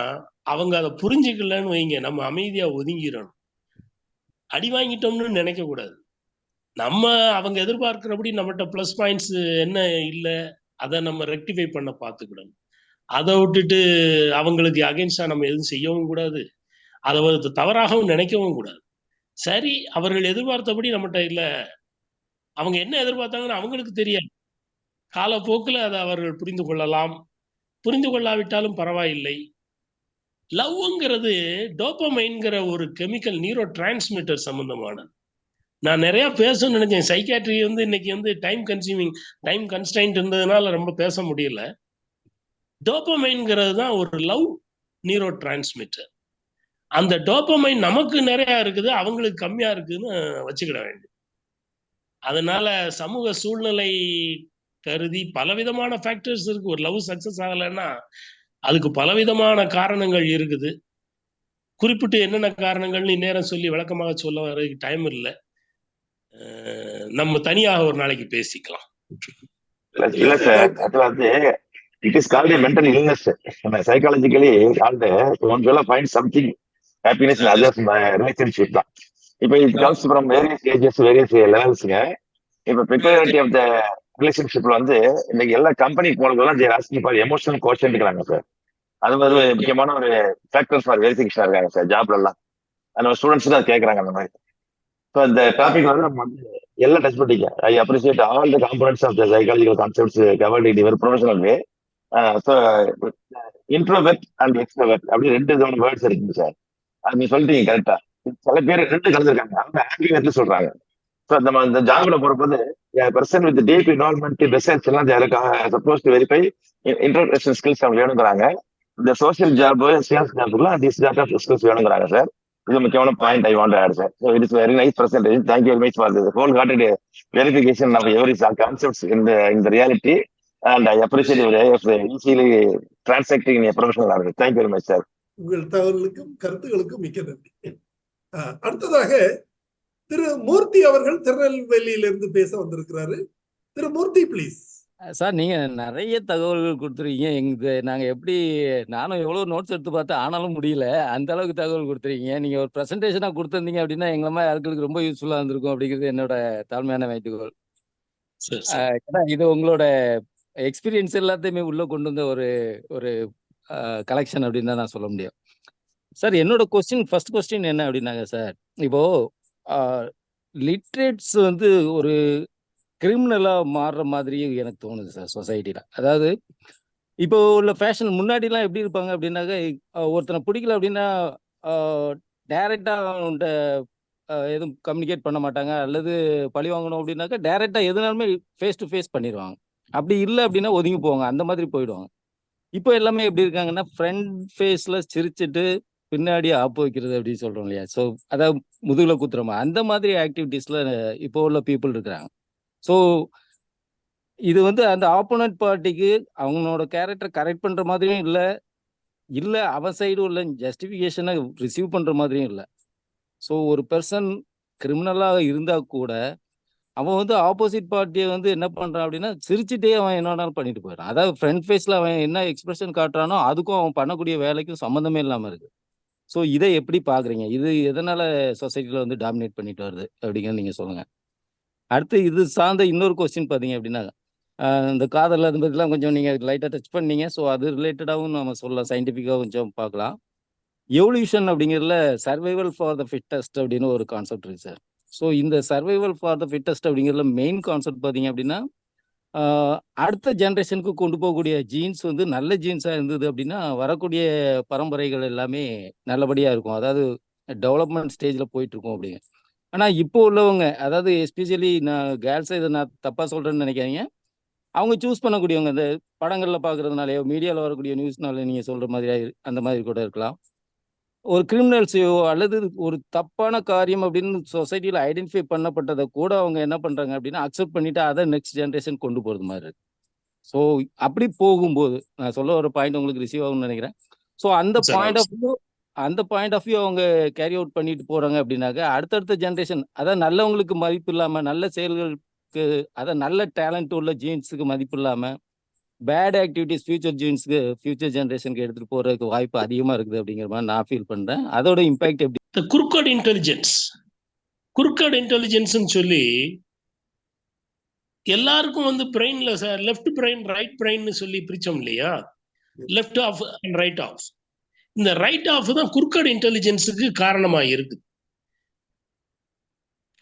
அவங்க அதை புரிஞ்சுக்கலன்னு வைங்க, நம்ம அமைதியா ஒதுங்கிடணும். அடி வாங்கிட்டோம்னு நினைக்க கூடாது. நம்ம அவங்க எதிர்பார்க்கிறபடி நம்மகிட்ட பிளஸ் பாயிண்ட்ஸ் என்ன இல்லை, அதை நம்ம ரெக்டிஃபை பண்ண பார்த்துக்கிடணும். அதை விட்டுட்டு அவங்களுக்கு அகைன்ஸ்டா நம்ம எதுவும் செய்யவும் கூடாது, அதை தவறாகவும் நினைக்கவும் கூடாது. சரி, அவர்கள் எதிர்பார்த்தபடி நம்மகிட்ட இல்லை, அவங்க என்ன எதிர்பார்த்தாங்கன்னு அவங்களுக்கு தெரியாது. காலப்போக்கில் அதை அவர்கள் புரிந்து கொள்ளலாம், புரிந்து கொள்ளாவிட்டாலும் பரவாயில்லை. லவ்ங்கிறது டோபமைன்கிற ஒரு கெமிக்கல் நியூரோ டிரான்ஸ்மிட்டர் சம்பந்தமானது. நான் நிறைய பேசணும்னு நினைச்சேன். சைக்காட்ரி வந்து இன்னைக்கு வந்து டைம் கன்சியூமிங், டைம் கன்ஸ்டைன்ட் இருந்ததுனால ரொம்ப பேச முடியல. டோபமைன்கிறது தான் ஒரு லவ் நியூரோ டிரான்ஸ்மிட்டர். அந்த டோபமைன் நமக்கு நிறைய இருக்குது, அவங்களுக்கு கம்மியா இருக்குன்னு வச்சுக்கிட வேண்டும். அதனால சமூக சூழ்நிலை கருதி பலவிதமான ஃபேக்டர்ஸ் இருக்கு. ஒரு லவ் சக்சஸ் ஆகலைன்னா அதுக்கு பலவிதமான காரணங்கள் இருக்குது. குறிப்பிட்டு என்னென்ன காரணங்கள்னு நேரம் சொல்லி விளக்கமாக சொல்ல வர்றதுக்கு டைம் இல்லை. நம்ம தனியாக ஒரு நாளைக்கு பேசிக்கலாம். இல்ல சார், அது வந்து it is called mental illness. Psychologically called one will find something happiness in others relationship தான். இப்போ it comes from various ages, various லெவல்ஸ்ங்க. இப்போ ப்ரிப்பேரிட்டி ஆஃப் த ரிலேஷன்ஷிப்ல வந்து இன்னைக்கு எல்லா கம்பெனி போனதெல்லாம் தேர் ஆஸ்கிங் ஃபார் எமோஷனல் கோஷன்ட்ங்கிறாங்க சார். அது மாதிரி ஒரு முக்கியமான ஒரு ஃபேக்டர் ஃபார் வெரிஃபிகேஷன் இருக்காங்க சார் ஜாப்ல எல்லாம். அந்த ஸ்டூடெண்ட்ஸ் தான் கேட்கறாங்க அந்த மாதிரி. ஸோ இந்த டாபிக் வந்து நம்ம வந்து எல்லாம் டச் பண்ணிக்க. I appreciate all the components of the psychological concepts covered in your professional way. So introvert and extrovert அப்படி ரெண்டு விதமான வேர்ட்ஸ் இருக்குங்க சார். அது நீங்க சொல்லிட்டீங்க கரெக்டா. சில பேர் ரெண்டு கலந்துருக்காங்க, அவங்க ஆம்பிவேர்ட்னு சொல்றாங்க. ஸோ நம்ம இந்த ஜாப்ல போறபோது person with deep involvement research எல்லாம் suppose to verify interpretation skills அவங்க வேணுங்கிறாங்க. இந்த சோசியல் ஜாப், சேல்ஸ் ஜாப்லாம் திஸ் ஜாப் ஆஃப் ஸ்கில்ஸ் வேணுங்கிறாங்க சார். இது முக்கியமான point I want add sir. So it is very nice percentage. Thank you very much for this whole hearted verification of every concepts in the reality, and I appreciate your way of easily transacting in a professional order. Thank you very much sir. உங்கள் தகவலுக்கும் கருத்துகளுக்கும் மிக்க நன்றி. அடுத்ததாக திரு மூர்த்தி அவர்கள் திருநெல்வேலியிலிருந்து பேச வந்திருக்கிறாரு. திரு மூர்த்தி please. Sir, நீங்க நிறைய தகவல்கள் கொடுத்துருக்கீங்க. நாங்க எப்படி, நானும் எவ்வளவு நோட்ஸ் எடுத்து பார்த்தேன், ஆனாலும் முடியல. அந்த அளவுக்கு தகவல் கொடுத்துருக்கீங்க. நீங்க ஒரு பிரசன்டேஷனா கொடுத்துருந்தீங்க அப்படின்னா எங்களை மாதிரி ஆட்களுக்கு ரொம்ப யூஸ்ஃபுல்லா இருந்திருக்கும் அப்படிங்கிறது என்னோட தாழ்மையான வேண்டுகோள். ஏன்னா இது உங்களோட எக்ஸ்பீரியன்ஸ் எல்லாத்தையுமே உள்ள கொண்டு வந்த ஒரு ஒரு கலெக்ஷன் அப்படின்னு தான் நான் சொல்ல முடியும். சார், என்னோட ஃபர்ஸ்ட் கொஸ்டின் என்ன அப்படின்னாங்க சார், இப்போ லிட்ரேட்ஸ் வந்து ஒரு கிரிமினலா மாறுற மாதிரி எனக்கு தோணுது சார் சொசைட்டில. அதாவது இப்போ உள்ள ஃபேஷன் முன்னாடிலாம் எப்படி இருப்பாங்க அப்படின்னாக்க, ஒருத்தனை பிடிக்கல அப்படின்னா டைரக்டா அவன்கிட்ட எதுவும் கம்யூனிகேட் பண்ண மாட்டாங்க, அல்லது பழி வாங்கணும் அப்படின்னாக்கா டைரக்டா எதுனாலுமே ஃபேஸ் டு ஃபேஸ் பண்ணிடுவாங்க. அப்படி இல்லை அப்படின்னா ஒதுங்கி போவாங்க, அந்த மாதிரி போயிடுவாங்க. இப்போ எல்லாமே எப்படி இருக்காங்கன்னா, ஃப்ரண்ட் ஃபேஸ்ல சிரிச்சுட்டு பின்னாடி ஆப்பு வைக்கிறது அப்படின்னு சொல்றோம் இல்லையா. ஸோ அதாவது முதுகுல குத்துறமா அந்த மாதிரி ஆக்டிவிட்டீஸ்ல இப்போ உள்ள பீப்புள் இருக்கிறாங்க. ஸோ இது வந்து அந்த ஆப்போனன்ட் பார்ட்டிக்கு அவங்களோட கேரக்டர் கரெக்ட் பண்ற மாதிரியும் இல்லை அவன் சைடு உள்ள ஜஸ்டிஃபிகேஷனை ரிசீவ் பண்ற மாதிரியும் இல்லை. ஸோ ஒரு பர்சன் கிரிமினலாக இருந்தா கூட அவன் வந்து ஆப்போசிட் பார்ட்டியை வந்து என்ன பண்றான் அப்படின்னா, சிரிச்சுட்டே அவன் என்ன வேணாலும் பண்ணிட்டு போயிடான். அதாவது ஃப்ரண்ட் ஃபேஸ்ல அவன் என்ன எக்ஸ்பிரஷன் காட்டுறானோ அதுக்கும் அவன் பண்ணக்கூடிய வேலைக்கும் சம்மந்தமே இல்லாம இருக்கு. ஸோ இதை எப்படி பாக்குறீங்க? இது எதனால சொசைட்டில வந்து டாமினேட் பண்ணிட்டு வருது அப்படிங்கிறது நீங்க சொல்லுங்க. அடுத்து இது சார்ந்த இன்னொரு கொஸ்டின் பார்த்தீங்க அப்படின்னா, இந்த காதல் அது பற்றிலாம் கொஞ்சம் நீங்கள் லைட்டாக டச் பண்ணீங்க. ஸோ அது ரிலேட்டடாகவும் நம்ம சொல்லலாம், சயின்டிஃபிக்காக கொஞ்சம் பார்க்கலாம். எவல்யூஷன் அப்படிங்கிறதுல சர்வைவல் ஃபார் த ஃபிட்டஸ்ட் அப்படின்னு ஒரு கான்செப்ட் இருக்கு சார். ஸோ இந்த சர்வைவல் ஃபார் த ஃபிட்டஸ்ட் அப்படிங்கிறதுல மெயின் கான்செப்ட் பார்த்தீங்க அப்படின்னா, அடுத்த ஜென்ரேஷனுக்கு கொண்டு போகக்கூடிய ஜீன்ஸ் வந்து நல்ல ஜீன்ஸாக இருந்தது அப்படின்னா வரக்கூடிய பரம்பரைகள் எல்லாமே நல்லபடியாக இருக்கும். அதாவது டெவலப்மெண்ட் ஸ்டேஜில் போயிட்டு இருக்கும் அப்படிங்க. ஆனால் இப்போ உள்ளவங்க, அதாவது எஸ்பெஷலி நான் கேர்ள்ஸை இதை நான் தப்பாக சொல்கிறேன்னு நினைக்காதீங்க, அவங்க சூஸ் பண்ணக்கூடியவங்க இந்த படங்களில் பார்க்குறதுனாலையோ மீடியாவில் வரக்கூடிய நியூஸ்னால நீங்கள் சொல்கிற மாதிரி அந்த மாதிரி கூட இருக்கலாம். ஒரு கிரிமினல்ஸையோ அல்லது ஒரு தப்பான காரியம் அப்படின்னு சொசைட்டியில் ஐடென்டிஃபை பண்ணப்பட்டதை கூட அவங்க என்ன பண்ணுறாங்க அப்படின்னா அக்செப்ட் பண்ணிவிட்டு அதை நெக்ஸ்ட் ஜென்ரேஷன் கொண்டு போகிறது மாதிரி இருக்கு. ஸோ அப்படி போகும்போது நான் சொல்ல ஒரு பாயிண்ட் உங்களுக்கு ரிசீவ் ஆகும்னு நினைக்கிறேன். ஸோ அந்த பாயிண்ட் ஆஃப் வியூ அவங்க கேரி அவுட் பண்ணிட்டு போறாங்க அப்படின்னாக்க அடுத்தடுத்த ஜென்ரேஷன், அதாவது நல்லவங்களுக்கு மதிப்பு இல்லாம, நல்ல செயல்களுக்கு, அதாவது நல்ல டேலண்ட் உள்ள ஜீன்ஸுக்கு மதிப்பு இல்லாம பேட் ஆக்டிவிட்டிஸ் ஃபியூச்சர் ஜென்ரேஷனுக்கு எடுத்துட்டு போறதுக்கு வாய்ப்பு அதிகமா இருக்குது அப்படிங்கிற மாதிரி நான் ஃபீல் பண்றேன். அதோட இம்பாக்ட் எப்படி? குறுக்கோடு இன்டெலிஜென்ஸ் சொல்லி எல்லாருக்கும் வந்து பிரெயின்ல sir left brain right brain சொல்லி பிரிச்சோம் இல்லையா, left half and right half. இந்த ரைட் ஆஃப் தான் குறுக்கோடு இன்டெலிஜென்ஸுக்கு காரணமா இருக்கு.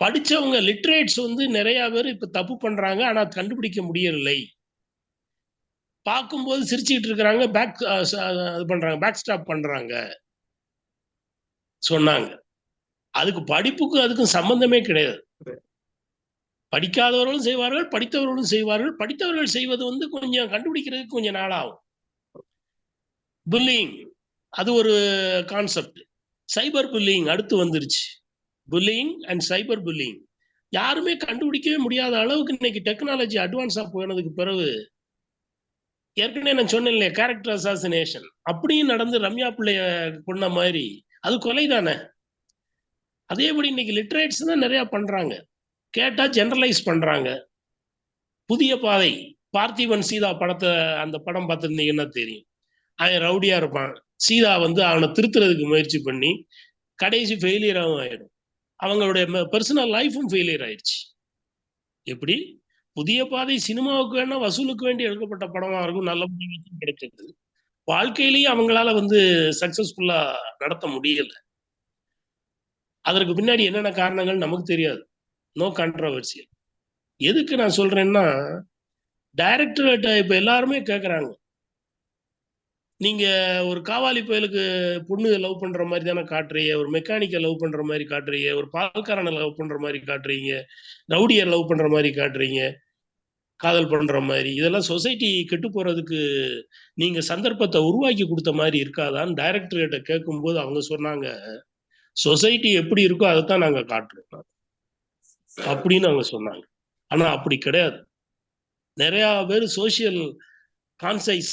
படிச்சவங்க லிட்ரேட்ஸ் வந்து நிறைய பேர் இப்ப தப்பு பண்றாங்க, ஆனா கண்டுபிடிக்க முடியவில்லை. பார்க்கும்போது சிரிச்சுக்கிட்டு இருக்கிறாங்க, பேக் ஸ்டாப் பண்றாங்க சொன்னாங்க. அதுக்கு படிப்புக்கும் அதுக்கும் சம்பந்தமே கிடையாது. படிக்காதவர்களும் செய்வார்கள், படித்தவர்களும் செய்வார்கள். படித்தவர்கள் செய்வது வந்து கொஞ்சம் கண்டுபிடிக்கிறதுக்கு கொஞ்சம் நாளாகும். புல்லிங் அது ஒரு கான்செப்ட். சைபர் புல்லிங் அடுத்து வந்துருச்சு. புல்லிங் அண்ட் சைபர் புல்லிங் யாருமே கண்டுபிடிக்கவே முடியாத அளவுக்கு இன்னைக்கு டெக்னாலஜி அட்வான்ஸா போனதுக்கு பிறகு, ஏற்கனவே நான் சொன்னேன் இல்லையா, கேரக்டர் அசாசினேஷன் அப்படியும் நடந்து ரம்யா பிள்ளைய கொன்ன மாதிரி அது கொலை தானே. அதேபடி இன்னைக்கு லிட்ரேட்ஸ் தான் நிறைய பண்றாங்க. கேட்டா ஜெனரலைஸ் பண்றாங்க. புதிய பாதை, பார்த்திபன் சீதா படத்தை, அந்த படம் பார்த்துருந்தீங்கன்னா தெரியும். அவன் ரவுடியா இருப்பான். சீதா வந்து அவனை திருத்துறதுக்கு முயற்சி பண்ணி கடைசி ஃபெயிலியராகவும் ஆயிடும். அவங்களுடைய பர்சனல் லைஃபும் ஃபெயிலியர் ஆயிடுச்சு. எப்படி புதிய பாதை சினிமாவுக்கு வேணா வசூலுக்கு வேண்டி எடுக்கப்பட்ட படமா இருக்கும், நல்ல கிடைச்சது. வாழ்க்கையிலேயே அவங்களால வந்து சக்சஸ்ஃபுல்லா நடத்த முடியல. அதற்கு பின்னாடி என்னென்ன காரணங்கள் நமக்கு தெரியாது. No controversial. எதுக்கு நான் சொல்றேன்னா, டைரக்டர்கிட்ட இப்ப எல்லாருமே கேட்கறாங்க, நீங்க ஒரு காவாலி பயலுக்கு பொண்ணு லவ் பண்ற மாதிரி தானே காட்டுறீங்க, ஒரு மெக்கானிக்கை லவ் பண்ற மாதிரி காட்டுறீங்க, ஒரு பால்காரனை லவ் பண்ற மாதிரி காட்டுறீங்க, ரவுடியை லவ் பண்ற மாதிரி காட்டுறீங்க, காதல் பண்ற மாதிரி. இதெல்லாம் சொசைட்டி கெட்டு போறதுக்கு நீங்க சந்தர்ப்பத்தை உருவாக்கி கொடுத்த மாதிரி இருக்காதான்னு டைரக்டர் கிட்ட கேட்கும்போது அவங்க சொன்னாங்க, சொசைட்டி எப்படி இருக்கோ அதைத்தான் நாங்க காட்டுறோம் அப்படின்னு அவங்க சொன்னாங்க. ஆனா அப்படி கிடையாது. நிறைய பேர் சோசியல் கான்சைஸ்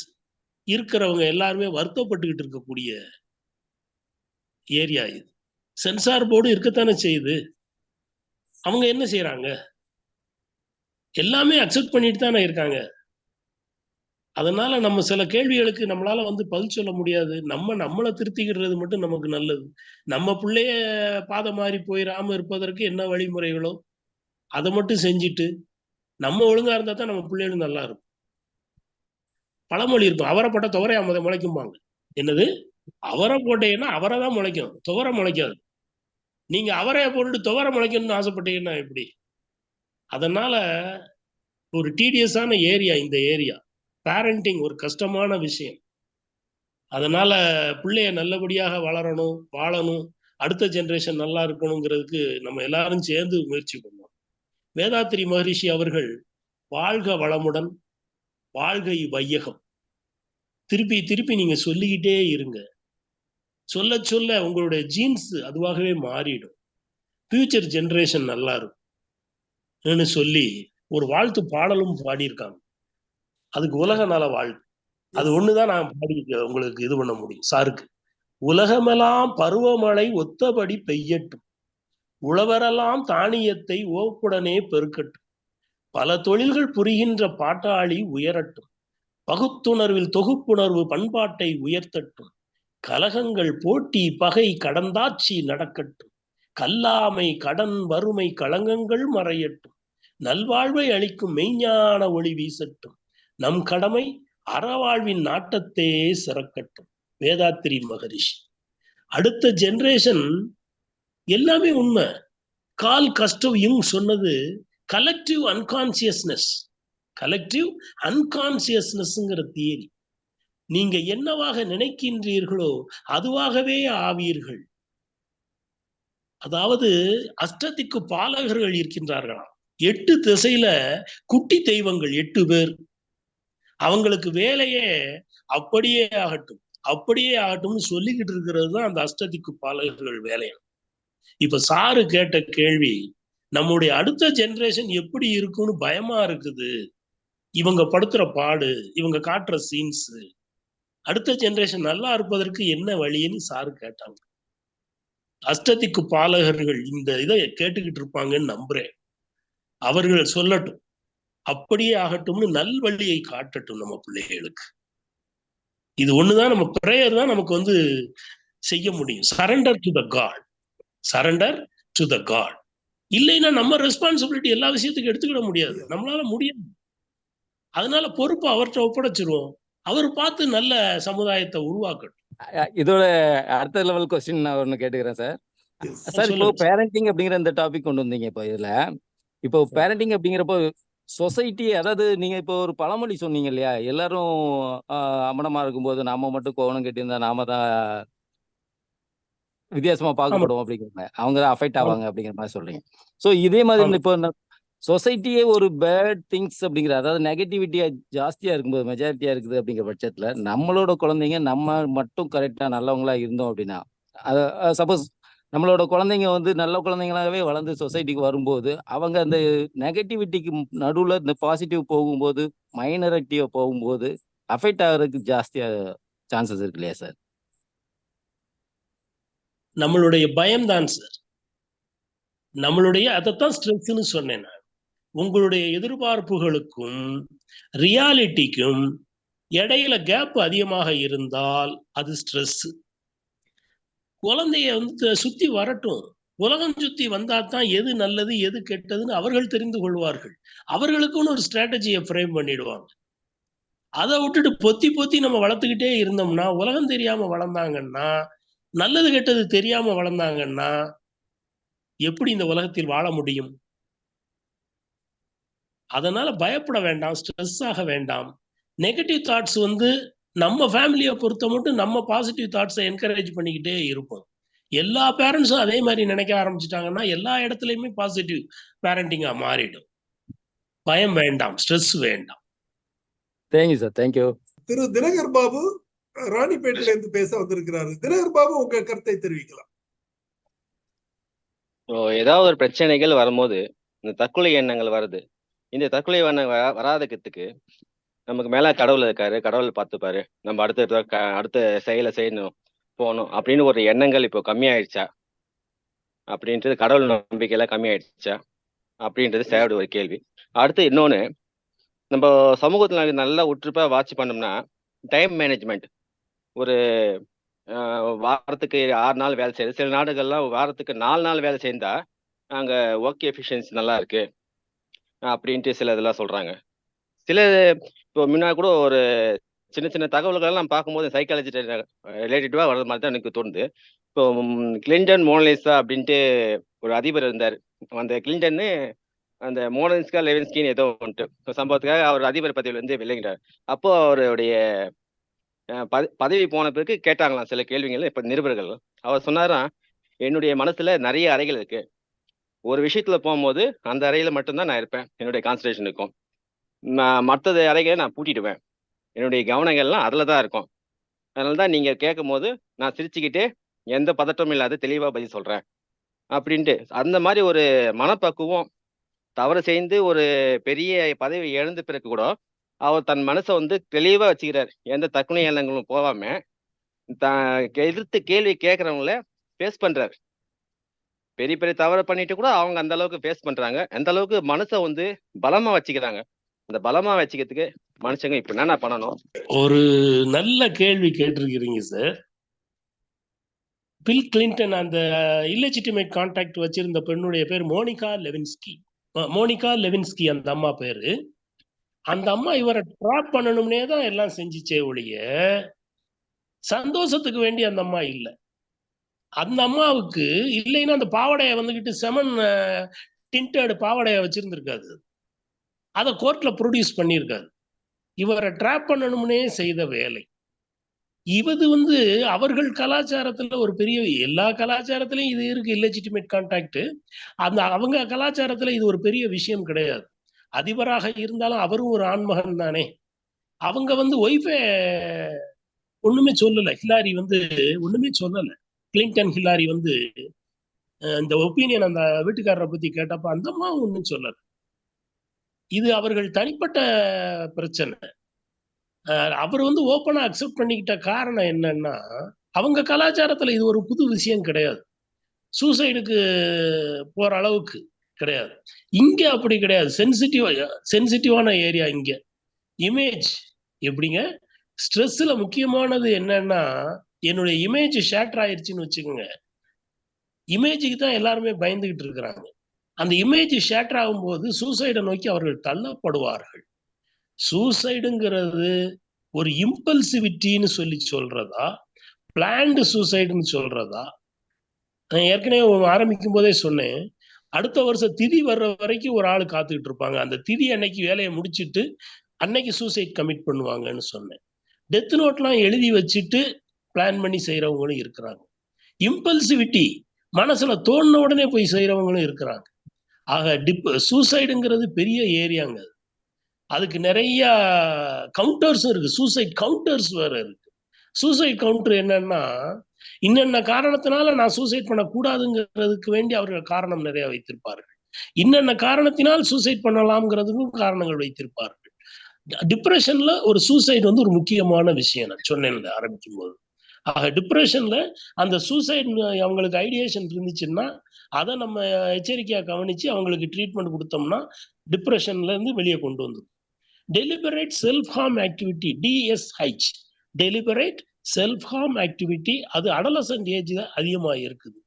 இருக்கிறவங்க எல்லாருமே வருத்தப்பட்டுக்கிட்டு இருக்கக்கூடிய ஏரியா இது. சென்சார் போர்டு இருக்கத்தானே செய்யுது. அவங்க என்ன செய்யறாங்க? எல்லாமே அக்செப்ட் பண்ணிட்டு தானே இருக்காங்க. அதனால நம்ம சில கேள்விகளுக்கு நம்மளால வந்து பதில் சொல்ல முடியாது. நம்மளை திருத்திக்கிறது மட்டும் நமக்கு நல்லது. நம்ம பிள்ளைய பாதை மாறி போயிடாம இருப்பதற்கு என்ன வழிமுறைகளோ அதை மட்டும் செஞ்சுட்டு நம்ம ஒழுங்கா இருந்தா தான் நம்ம பிள்ளைகளும் நல்லா இருக்கும். பழமொழி இருக்கும், அவரை போட்ட துவரை முளைக்கும்பாங்க. என்னது? அவரை போட்டீங்கன்னா அவரை தான் முளைக்கும், துவரை முளைக்காது. நீங்க அவரைய போட்டுட்டு துவரை முளைக்கணும்னு ஆசைப்பட்டீங்கன்னா எப்படி? அதனால ஒரு டீடியஸான ஏரியா இந்த ஏரியா. பேரண்டிங் ஒரு கஷ்டமான விஷயம். அதனால பிள்ளைய நல்லபடியாக வளரணும், வாழணும், அடுத்த ஜெனரேஷன் நல்லா இருக்கணுங்கிறதுக்கு நம்ம எல்லாரும் சேர்ந்து முயற்சி பண்ணோம். வேதாத்திரி மகரிஷி அவர்கள் வாழ்க வளமுடன், வாழ்க வையகம் திருப்பி திருப்பி நீங்க சொல்லிக்கிட்டே இருங்க. சொல்ல சொல்ல உங்களுடைய ஜீன்ஸ் அதுவாகவே மாறிடும். ஃபியூச்சர் ஜெனரேஷன் நல்லா இருக்கும் சொல்லி ஒரு வாழ்த்து பாடலும் பாடியிருக்காங்க. அதுக்கு உலக நல வாழ்த்து. அது ஒண்ணுதான் நான் பாடி உங்களுக்கு இது பண்ண முடியும் சாருக்கு. உலகமெல்லாம் பருவமழை ஒத்தபடி பெய்யட்டும், உழவரெல்லாம் தானியத்தை ஓப்புடனே பெருக்கட்டும், பல தொழில்கள் புரிகின்ற பாட்டாளி உயரட்டும், பகுத்துணர்வில் தொகுப்புணர்வு பண்பாட்டை உயர்த்தட்டும், கலகங்கள் போட்டி பகை கடந்தாட்சி நடக்கட்டும், கல்லாமை கடன் வறுமை களங்கங்கள் மறையட்டும், நல்வாழ்வை அளிக்கும் மெய்ஞான ஒளி வீசட்டும், நம் கடமை அறவாழ்வின் நாட்டத்தே சிறக்கட்டும். வேதாத்திரி மகரிஷி. அடுத்த ஜெனரேஷன் எல்லாமே உண்மை. கால் கஸ்டவ் யுங் சொன்னது கலெக்டிவ் அன்கான்சியஸ்னஸ். கலெக்டிவ் அன்கான்சியஸ்னஸ்ங்கிற தியரி. நீங்க என்னவாக நினைக்கின்றீர்களோ அதுவாகவே ஆவீர்கள். அதாவது அஷ்டதிக்கு பாலகர்கள் இருக்கின்றார்களாம். 8 திசையில குட்டி தெய்வங்கள் 8 பேர். அவங்களுக்கு வேலையே அப்படியே ஆகட்டும் அப்படியே ஆகட்டும்னு சொல்லிக்கிட்டு இருக்கிறது தான் அந்த அஷ்டதிக்கு பாலகர்கள் வேலையா. இப்ப சாரு கேட்ட கேள்வி, நம்முடைய அடுத்த ஜெனரேஷன் எப்படி இருக்கும்னு பயமா இருக்குது. இவங்க படுத்துற பாடு, இவங்க காட்டுற சீன்ஸ், அடுத்த ஜெனரேஷன் நல்லா இருப்பதற்கு என்ன வழின்னு சாரு கேட்டாங்க. அஷ்டதிக்கு பாலகர்கள் இந்த இதை கேட்டுக்கிட்டு இருப்பாங்கன்னு நம்புறேன். அவர்கள் சொல்லட்டும், அப்படியே ஆகட்டும்னு நல்வழியை காட்டட்டும் நம்ம பிள்ளைகளுக்கு. இது ஒண்ணுதான் நம்ம பிரேயர் தான் நமக்கு வந்து செய்ய முடியும். Surrender to the god, surrender to the god. இல்லைன்னா நம்ம ரெஸ்பான்சிபிலிட்டி எல்லா விஷயத்துக்கும் எடுத்துக்கிட முடியாது, நம்மளால முடியாது. அதனால பொறுப்பு அவர்கிட்ட ஒப்படைச்சிருவோம். அவர் பார்த்து நல்ல சமுதாயத்தை உருவாக்கட்டும். இதோட அடுத்த லெவல் கொஸ்டின் நான் ஒன்று கேட்டுக்கிறேன் சார். சார் இப்போ பேரண்டிங் அப்படிங்கிற இந்த டாபிக் கொண்டு வந்தீங்க. இப்போ இதுல இப்போ பேரண்டிங் அப்படிங்கிறப்போ சொசைட்டி, அதாவது நீங்க இப்போ ஒரு பழமொழி சொன்னீங்க இல்லையா, எல்லாரும் அமனமா இருக்கும்போது நாம மட்டும் கோவணம் கட்டியிருந்தா நாம தான் வித்தியாசமா பார்க்கப்படுவோம் அப்படிங்கிற அவங்க தான் அஃபெக்ட் ஆவாங்க அப்படிங்கிற மாதிரி சொல்றீங்க. ஸோ இதே மாதிரி இப்போ சொசைட்டியே ஒரு பேட் திங்ஸ் அப்படிங்கிற, அதாவது நெகட்டிவிட்டியா ஜாஸ்தியா இருக்கும்போது, மெஜாரிட்டியா இருக்குது அப்படிங்கிற பட்சத்துல நம்மளோட குழந்தைங்க நம்ம மட்டும் கரெக்டா நல்லவங்களா இருந்தோம் அப்படின்னா சப்போஸ் நம்மளோட குழந்தைங்க வந்து நல்ல குழந்தைங்களாகவே வளர்ந்து சொசைட்டிக்கு வரும்போது அவங்க அந்த நெகட்டிவிட்டிக்கு நடுவில் இந்த பாசிட்டிவ் போகும்போது மைனாரிட்டியாக போகும்போது அஃபெக்ட் ஆகிறதுக்கு ஜாஸ்தியாக சான்சஸ் இருக்கு இல்லையா சார்? நம்மளுடைய பயம்தான் சார். நம்மளுடைய அதைத்தான் ஸ்ட்ரெஸ்ன்னு சொன்னேன் நான். உங்களுடைய எதிர்பார்ப்புகளுக்கும் ரியாலிட்டிக்கும் இடையில கேப் அதிகமாக இருந்தால் அது ஸ்ட்ரெஸ். குழந்தைய வந்து சுத்தி வரட்டும், உலகம் சுத்தி வந்தா தான் எது நல்லது எது கெட்டதுன்னு அவர்கள் தெரிந்து கொள்வார்கள். அவர்களுக்குன்னு ஒரு ஸ்ட்ராட்டஜியை ஃப்ரேம் பண்ணிடுவாங்க. அதை விட்டுட்டு பொத்தி பொத்தி நம்ம வளர்த்துக்கிட்டே இருந்தோம்னா, உலகம் தெரியாம வளர்ந்தாங்கன்னா, நல்லது கெட்டது தெரியாம வளர்ந்தாங்கன்னா எப்படி இந்த உலகத்தில் வாழ முடியும்? அதனால பயப்பட வேண்டாம், ஸ்ட்ரெஸ் ஆக வேண்டாம். நெகட்டிவ் தாட்ஸ் வந்து நம்ம ஃபேமிலியை பொறுத்த மட்டும் நம்ம பாசிட்டிவ் தாட்ஸை என்கரேஜ் பண்ணிக்கிட்டே இருப்போம். எல்லா பேரண்ட்ஸும் அதே மாதிரி நினைக்க ஆரம்பிச்சிட்டாங்கன்னா எல்லா இடத்துலையுமே பாசிட்டிவ் பேரண்டிங்கா மாறிடும். பயம் வேண்டாம், ஸ்ட்ரெஸ் வேண்டாம். Thank you sir, thank you. Thiru Dinakar Babu ராணிப்பேட்டையில இருந்து பேச வந்திருக்கிறாரு. தினகர் பாபு, உங்க கருத்தை தெரிவிக்கலாம். ஏதாவது ஒரு பிரச்சனைகள் வரும்போது இந்த தற்கொலை எண்ணங்கள் வருது. இந்த தற்கொலை எண்ணம் வராததுக்கு நமக்கு மேல கடவுள் இருக்காரு, கடவுள் பார்த்துப்பாரு, நம்ம அடுத்த செயலை செய்யணும் போகணும் அப்படின்னு ஒரு எண்ணங்கள் இப்போ கம்மியாயிடுச்சா அப்படின்றது, கடவுள் நம்பிக்கையெல்லாம் கம்மியாயிடுச்சா அப்படின்றது சேவோட ஒரு கேள்வி. அடுத்து இன்னொன்று, நம்ம சமூகத்தில் நல்லா உற்றுப்பா வாட்ச் பண்ணோம்னா டைம் மேனேஜ்மெண்ட், ஒரு வாரத்துக்கு 6 நாள் வேலை செய்யுது. சில நாடுகள்லாம் வாரத்துக்கு 4 நாள் வேலை செய்தா அங்கே ஒர்க் எஃபிஷியன்சி நல்லா இருக்கு அப்படின்ட்டு சில இதெல்லாம் சொல்றாங்க. சில இப்போ முன்னாடி கூட ஒரு சின்ன சின்ன தகவல்கள்லாம் பார்க்கும்போது சைக்காலஜி ரிலேட்டடாக வர்றது மாதிரி தான் எனக்கு தோணுது. இப்போ கிளின்டன் மோனலிசா அப்படின்ட்டு ஒரு அதிபர் இருந்தார். அந்த கிளின்டன்னு அந்த மோனலிஸ்கா லெவின்ஸ்கின்னு ஏதோ வந்துட்டு சம்பவத்துக்காக அவர் அதிபர் பதவியில் வந்து விளங்கிட்டார். அப்போ அவருடைய பதவி போன பிறகு கேட்டாங்களாம் சில கேள்விகள். இப்போ நிருபர்கள் அவர் சொன்னாராம், என்னுடைய மனசுல நிறைய அறைகள் இருக்கு, ஒரு விஷயத்துல போகும்போது அந்த அறையில மட்டும்தான் நான் இருப்பேன், என்னுடைய கான்சன்ட்ரேஷன் இருக்கும், நான் மற்றது அறைகளை நான் பூட்டிடுவேன், என்னுடைய கவனங்கள்லாம் அதில் தான் இருக்கும். அதனால தான் நீங்கள் கேட்கும் போது நான் சிரிச்சுக்கிட்டே எந்த பதட்டமும் இல்லாத தெளிவாக பதில் சொல்கிறேன் அப்படின்ட்டு. அந்த மாதிரி ஒரு மனப்பக்குவம் தவறு செய்து ஒரு பெரிய பதவி இழந்த பிறகு கூட அவர் தன் மனசை வந்து தெளிவாக வச்சுக்கிறார். எந்த தற்கொலை எண்ணங்களும் போகாம எதிர்த்து கேள்வி கேட்குறவங்கள ஃபேஸ் பண்ணுறாரு. பெரிய பெரிய தவறு பண்ணிட்டு கூட அவங்க அந்த அளவுக்கு ஃபேஸ் பண்றாங்க. அந்த அளவுக்கு மனசை வந்து பலமா வச்சுக்கிறாங்க. அந்த பலமா வச்சுக்கிறதுக்கு மனுஷங்க இப்ப என்ன பண்ணணும்? ஒரு நல்ல கேள்வி கேட்டிருக்கிறீங்க சார். பில் கிளின்டன் அந்த இல்லெஜிட்டிமேட் கான்டாக்ட் வச்சிருந்த பெண்ணுடைய பேர் மோனிகா லெவின்ஸ்கி அந்த அம்மா பேரு. அந்த அம்மா இவரை ட்ராப் பண்ணணும்னே தான் எல்லாம் செஞ்சிச்சே ஒழிய சந்தோஷத்துக்கு வேண்டி அந்த அம்மா இல்லை. அந்த அம்மாவுக்கு இல்லைன்னா அந்த பாவாடையை வந்துகிட்டு செமன் டிண்டட் பாவாடையை வச்சிருந்திருக்காது, அதை கோர்ட்ல ப்ரொடியூஸ் பண்ணியிருக்காது. இவரை ட்ராப் பண்ணணும்னே செய்த வேலை. இவது வந்து அவர்கள் கலாச்சாரத்துல ஒரு பெரிய, எல்லா கலாச்சாரத்திலையும் இது இருக்கு இல்லெஜிட்டிமேட் கான்டாக்ட். அந்த அவங்க கலாச்சாரத்துல இது ஒரு பெரிய விஷயம் கிடையாது. அதிபராக இருந்தாலும் அவரும் ஒரு ஆண்மகன் தானே. அவங்க வந்து ஒய்ஃபே ஒண்ணுமே சொல்லல. ஹிலாரி வந்து ஒண்ணுமே சொல்லல. கிளின்டன் ஹிலாரி வந்து இந்த ஒப்பீனியன் அந்த வீட்டுக்காரரை பத்தி கேட்டப்ப அந்த அம்மா ஒன்றும் சொல்லல. இது அவர்கள் தனிப்பட்ட பிரச்சனை. அவர் வந்து ஓப்பனா அக்செப்ட் பண்ணிக்கிட்ட காரணம் என்னன்னா, அவங்க கலாச்சாரத்துல இது ஒரு புது விஷயம் கிடையாது. சூசைடுக்கு போற அளவுக்கு கிடையாது. இங்க அப்படி கிடையாது. சென்சிட்டிவான ஏரியா இங்க. இமேஜ் எப்படிங்க, ஸ்ட்ரெஸ்ல முக்கியமானது என்னன்னா, என்னுடைய இமேஜ் ஷேட்டர் ஆயிடுச்சுன்னு வச்சுக்கோங்க. இமேஜுக்கு தான் எல்லாருமே பயந்துகிட்டு இருக்கிறாங்க. அந்த இமேஜ் ஷேட்டர் ஆகும்போது சூசைடை நோக்கி அவர்கள் தள்ளப்படுவார்கள். சூசைடுங்கிறது ஒரு இம்பல்சிவிட்டின்னு சொல்லி சொல்றதா, பிளான்டு சூசைடுன்னு சொல்றதா? நான் ஏற்கனவே ஆரம்பிக்கும் போதே சொன்னேன், அடுத்த வருஷம் திதி வர்ற வரைக்கும் ஒரு ஆள் காத்துக்கிட்டு இருப்பாங்க. அந்த திதி அன்னைக்கு வேலையை முடிச்சுட்டு அன்னைக்கு சூசைட் கமிட் பண்ணுவாங்கன்னு சொன்னேன். டெத் நோட்லாம் எழுதி வச்சுட்டு பிளான் பண்ணி செய்யறவங்களும் இருக்கிறாங்க. இம்பல்சிவிட்டி மனசுல தோணுன உடனே போய் செய்யறவங்களும் இருக்கிறாங்க. ஆக சூசைடுங்கிறது பெரிய ஏரியாங்க. அதுக்கு நிறைய கவுண்டர்ஸும் இருக்கு. சூசைட் கவுண்டர்ஸ் வேற இருக்கு. சூசைட் கவுண்டர் என்னன்னா, இன்னென்ன காரணத்தினால நான் சூசைட் பண்ணக்கூடாதுங்கிறதுக்கு வேண்டி அவர்கள் காரணம் நிறைய வைத்திருப்பார்கள். இன்னென்ன காரணத்தினால் சூசைட் பண்ணலாம்ங்கிறதுக்கும் காரணங்கள் வைத்திருப்பார்கள். டிப்ரெஷன்ல ஒரு சூசைட் வந்து ஒரு முக்கியமான விஷயம், நான் சொன்னேன் ஆரம்பிக்கும் போது. ஆக டிப்ரெஷன்ல அந்த சூசைட் அவங்களுக்கு ஐடியேஷன் இருந்துச்சுன்னா அதை நம்ம எச்சரிக்கையா கவனிச்சு அவங்களுக்கு ட்ரீட்மெண்ட் கொடுத்தோம்னா டிப்ரெஷன்ல இருந்து வெளியே கொண்டு வந்துடும். Deliberate self harm activity, DSH, deliberate self harm activity, அது அடலசன்ட் ஏஜ்ல அதிகமாக இருக்குது.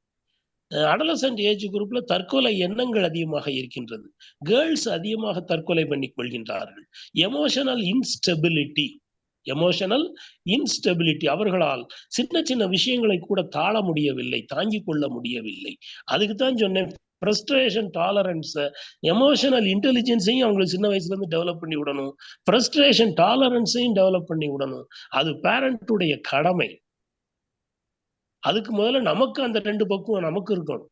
அடலசன்ட் ஏஜ் குரூப்ல தற்கொலை எண்ணங்கள் அதிகமாக இருக்கின்றது. கேர்ள்ஸ் அதிகமாக தற்கொலை பண்ணிக் கொள்கின்றார்கள். எமோஷனல் இன்ஸ்டெபிலிட்டி, அவர்களால் சின்ன சின்ன விஷயங்களை கூட தாழ முடியவில்லை, தாங்கிக் கொள்ள முடியவில்லை. அதுக்கு தான் சொன்னேன், ஃப்ரஸ்ட்ரேஷன் டாலரன்ஸ், எமோஷனல் இன்டெலிஜென்ஸையும் அவங்களுக்கு சின்ன வயசுல இருந்து டெவலப் பண்ணி விடணும், ஃப்ரஸ்ட்ரேஷன் டாலரன்ஸையும் டெவலப் பண்ணி விடணும். அது பேரண்ட்டுடைய கடமை. அதுக்கு முதல்ல நமக்கு அந்த 2 பக்குவம் நமக்கு இருக்கணும்.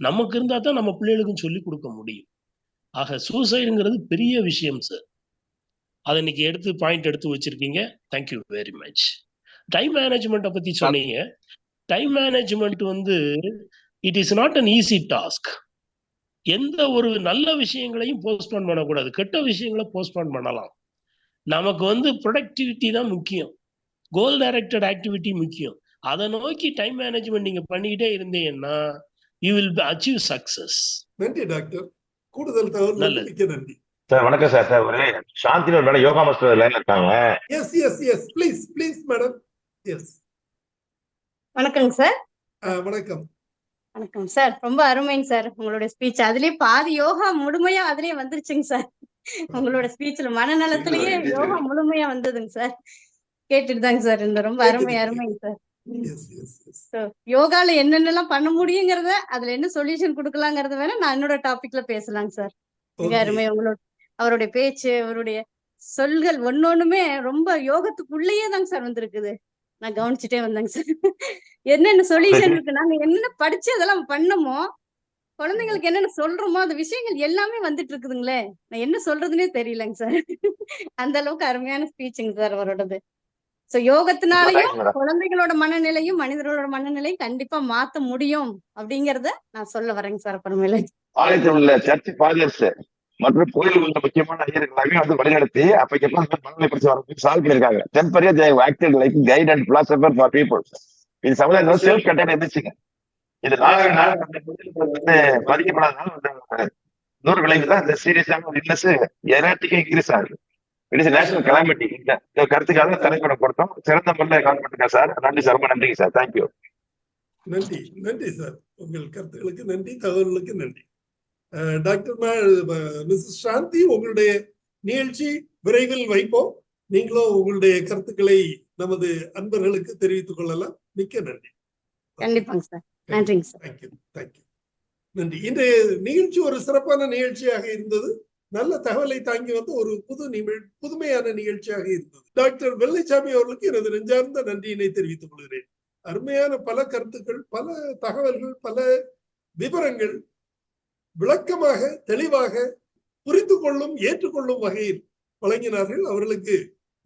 நமக்கு இருந்தா தான் நம்ம பிள்ளைகளுக்கும் சொல்லி கொடுக்க முடியும். ஆக சூசைடுங்கிறது பெரிய விஷயம் சார். அதை இன்னைக்கு பாயிண்ட் எடுத்து வச்சிருக்கீங்க. Thank you very much. டைம் மேனேஜ்மெண்ட்டை பத்தி சொன்னீங்க. டைம் மேனேஜ்மெண்ட் வந்து it is not an easy task. எந்த ஒரு நல்ல விஷயங்களையும் போஸ்ட்போன் பண்ணக்கூடாது, கெட்ட விஷயங்களை போஸ்ட்போன் பண்ணலாம். நமக்கு வந்து ப்ரொடக்டிவிட்டி தான் முக்கியம், கோல் டைரக்டட் ஆக்டிவிட்டி முக்கியம். அதை நோக்கி டைம் மேனேஜ்மெண்ட் நீங்க பண்ணிக்கிட்டே இருந்தீங்கன்னா யூ வில் அச்சீவ் சக்சஸ். நன்றி டாக்டர், கூடுதல் தகவல் நன்றி சார். வணக்கம் சார். சார் ஒரு சாந்தி ஒரு மேடம் யோகா மாஸ்டர் லைன்ல இருக்காங்க. Yes please madam. எஸ் வணக்கங்க சார். வணக்கம். வணக்கம் சார். ரொம்ப அருமைங்க சார் உங்களுடைய ஸ்பீச். அதுலயே பாதி யோகா முழுமையா அதுலயே வந்துருச்சுங்க சார். உங்களோட ஸ்பீச்ல மனநலத்திலேயே யோகா முழுமையா வந்ததுங்க சார். கேட்டுட்டு தாங்க சார் இந்த ரொம்ப அருமைங்க சார். யோகால என்னென்னலாம் பண்ண முடியுங்கிறத, அதுல என்ன சொல்யூஷன் கொடுக்கலாங்கிறத வேணா நான் என்னோட டாபிக்ல பேசலாங்க சார். மிக அருமை. அவருடைய பேச்சு, அவருடைய சொல்கள் ஒன்னொண்ணுமே ரொம்ப யோகத்துக்குள்ளேயே தாங்க சார் வந்திருக்குது. நான் கவனிச்சுட்டே வந்தேங்க சார். என்னென்ன சொல்யூஷன் இருக்கு, நாங்க என்ன படிச்சு அதெல்லாம் பண்ணமோ, குழந்தைங்களுக்கு என்னென்ன சொல்றோமோ அந்த விஷயங்கள் எல்லாமே வந்துட்டு இருக்குதுங்களே. நான் என்ன சொல்றதுன்னே தெரியலங்க சார். அந்த அளவுக்கு அருமையான ஸ்பீச்சுங்க சார் அவரோடது. சோ யோகத்தினாலையும் குழந்தைகளோட மனநிலையும் மனிதர்களோட மனநிலையும் கண்டிப்பா மாத்த முடியும் அப்படிங்கறத நான் சொல்ல வரேங்க சார். அப்புறமேல ஆலயத்தில் உள்ள சர்ச் ஃபாதர்ஸ் மற்றும் கோயில் உள்ள முக்கியமான ஐயர்களாக வந்து வழிநடத்தி அப்ப மனநிலை பிரச்சனை வரதுக்கு சால்வ் பண்ணிருக்காங்க. டெம்பரரியா they have acted like guide and philosopher for people. இது சமுதாயம் செல்ஃப் கண்டெய்ன் இருந்துச்சுங்க. இது பாதிக்கப்படாதனால 100 விளைவு தான் இந்த சீரியஸான இல்னஸ் எராட்டிக்கா இன்க்ரீஸ் ஆகுது. It is national Calamity. இந்த கருத்துக்காக தலைப்படம் கொடுத்தோம். சிறந்த முறையில் கால் பண்ணுங்க சார். நன்றி சார், ரொம்ப நன்றிங்க சார். தேங்க்யூ. நன்றி சார். உங்கள் கருத்துக்களுக்கு நன்றி, தகவல்களுக்கு நன்றி. டாக்டர் மிஸ்ஸஸ் சாந்தி, உங்களுடைய நிகழ்ச்சி விரைவில் வைப்போம். நீங்களும் உங்களுடைய கருத்துக்களை நமது அன்பர்களுக்கு தெரிவித்துக் கொள்ளலாம். மிக்க நன்றி. கண்டிப்பாங்க சார். நன்றிங்க சார். தேங்க்யூ. நன்றி. இன்றைய நிகழ்ச்சி ஒரு சிறப்பான நிகழ்ச்சியாக இருந்தது. நல்ல தகவலை தாங்கி வந்து ஒரு புதுமையான நிகழ்ச்சியாக இருந்தது. டாக்டர் வெள்ளைச்சாமி அவர்களுக்கு எனது நெஞ்சார்ந்த நன்றியினை தெரிவித்துக் கொள்கிறேன். அருமையான பல கருத்துக்கள், பல தகவல்கள், பல விவரங்கள் விளக்கமாக, தெளிவாக, புரிந்து கொள்ளும், ஏற்றுக்கொள்ளும் வகையில் வழங்கினார்கள். அவர்களுக்கு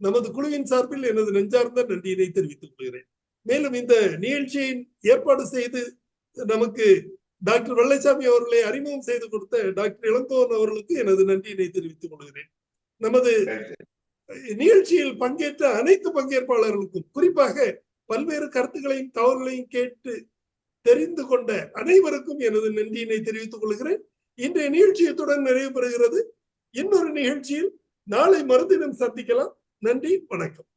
நமது குழுவின் சார்பில் எனது நெஞ்சார்ந்த நன்றியினை தெரிவித்துக் கொள்கிறேன். மேலும் இந்த நிகழ்ச்சியின் ஏற்பாடு செய்து நமக்கு டாக்டர் வெள்ளைச்சாமி அவர்களை அறிமுகம் செய்து கொடுத்த டாக்டர் இளங்கோவன் அவர்களுக்கு எனது நன்றியினை தெரிவித்துக் கொள்கிறேன். நமது நிகழ்ச்சியில் பங்கேற்ற அனைத்து பங்கேற்பாளர்களுக்கும், குறிப்பாக பல்வேறு கருத்துக்களையும் தகவல்களையும் கேட்டு தெரிந்து கொண்ட அனைவருக்கும் எனது நன்றியினை தெரிவித்துக் கொள்கிறேன். இன்றைய நிகழ்ச்சியத்துடன் நிறைவு பெறுகிறது. இன்னொரு நிகழ்ச்சியில் நாளை மறுதினம் சந்திக்கலாம். நன்றி, வணக்கம்.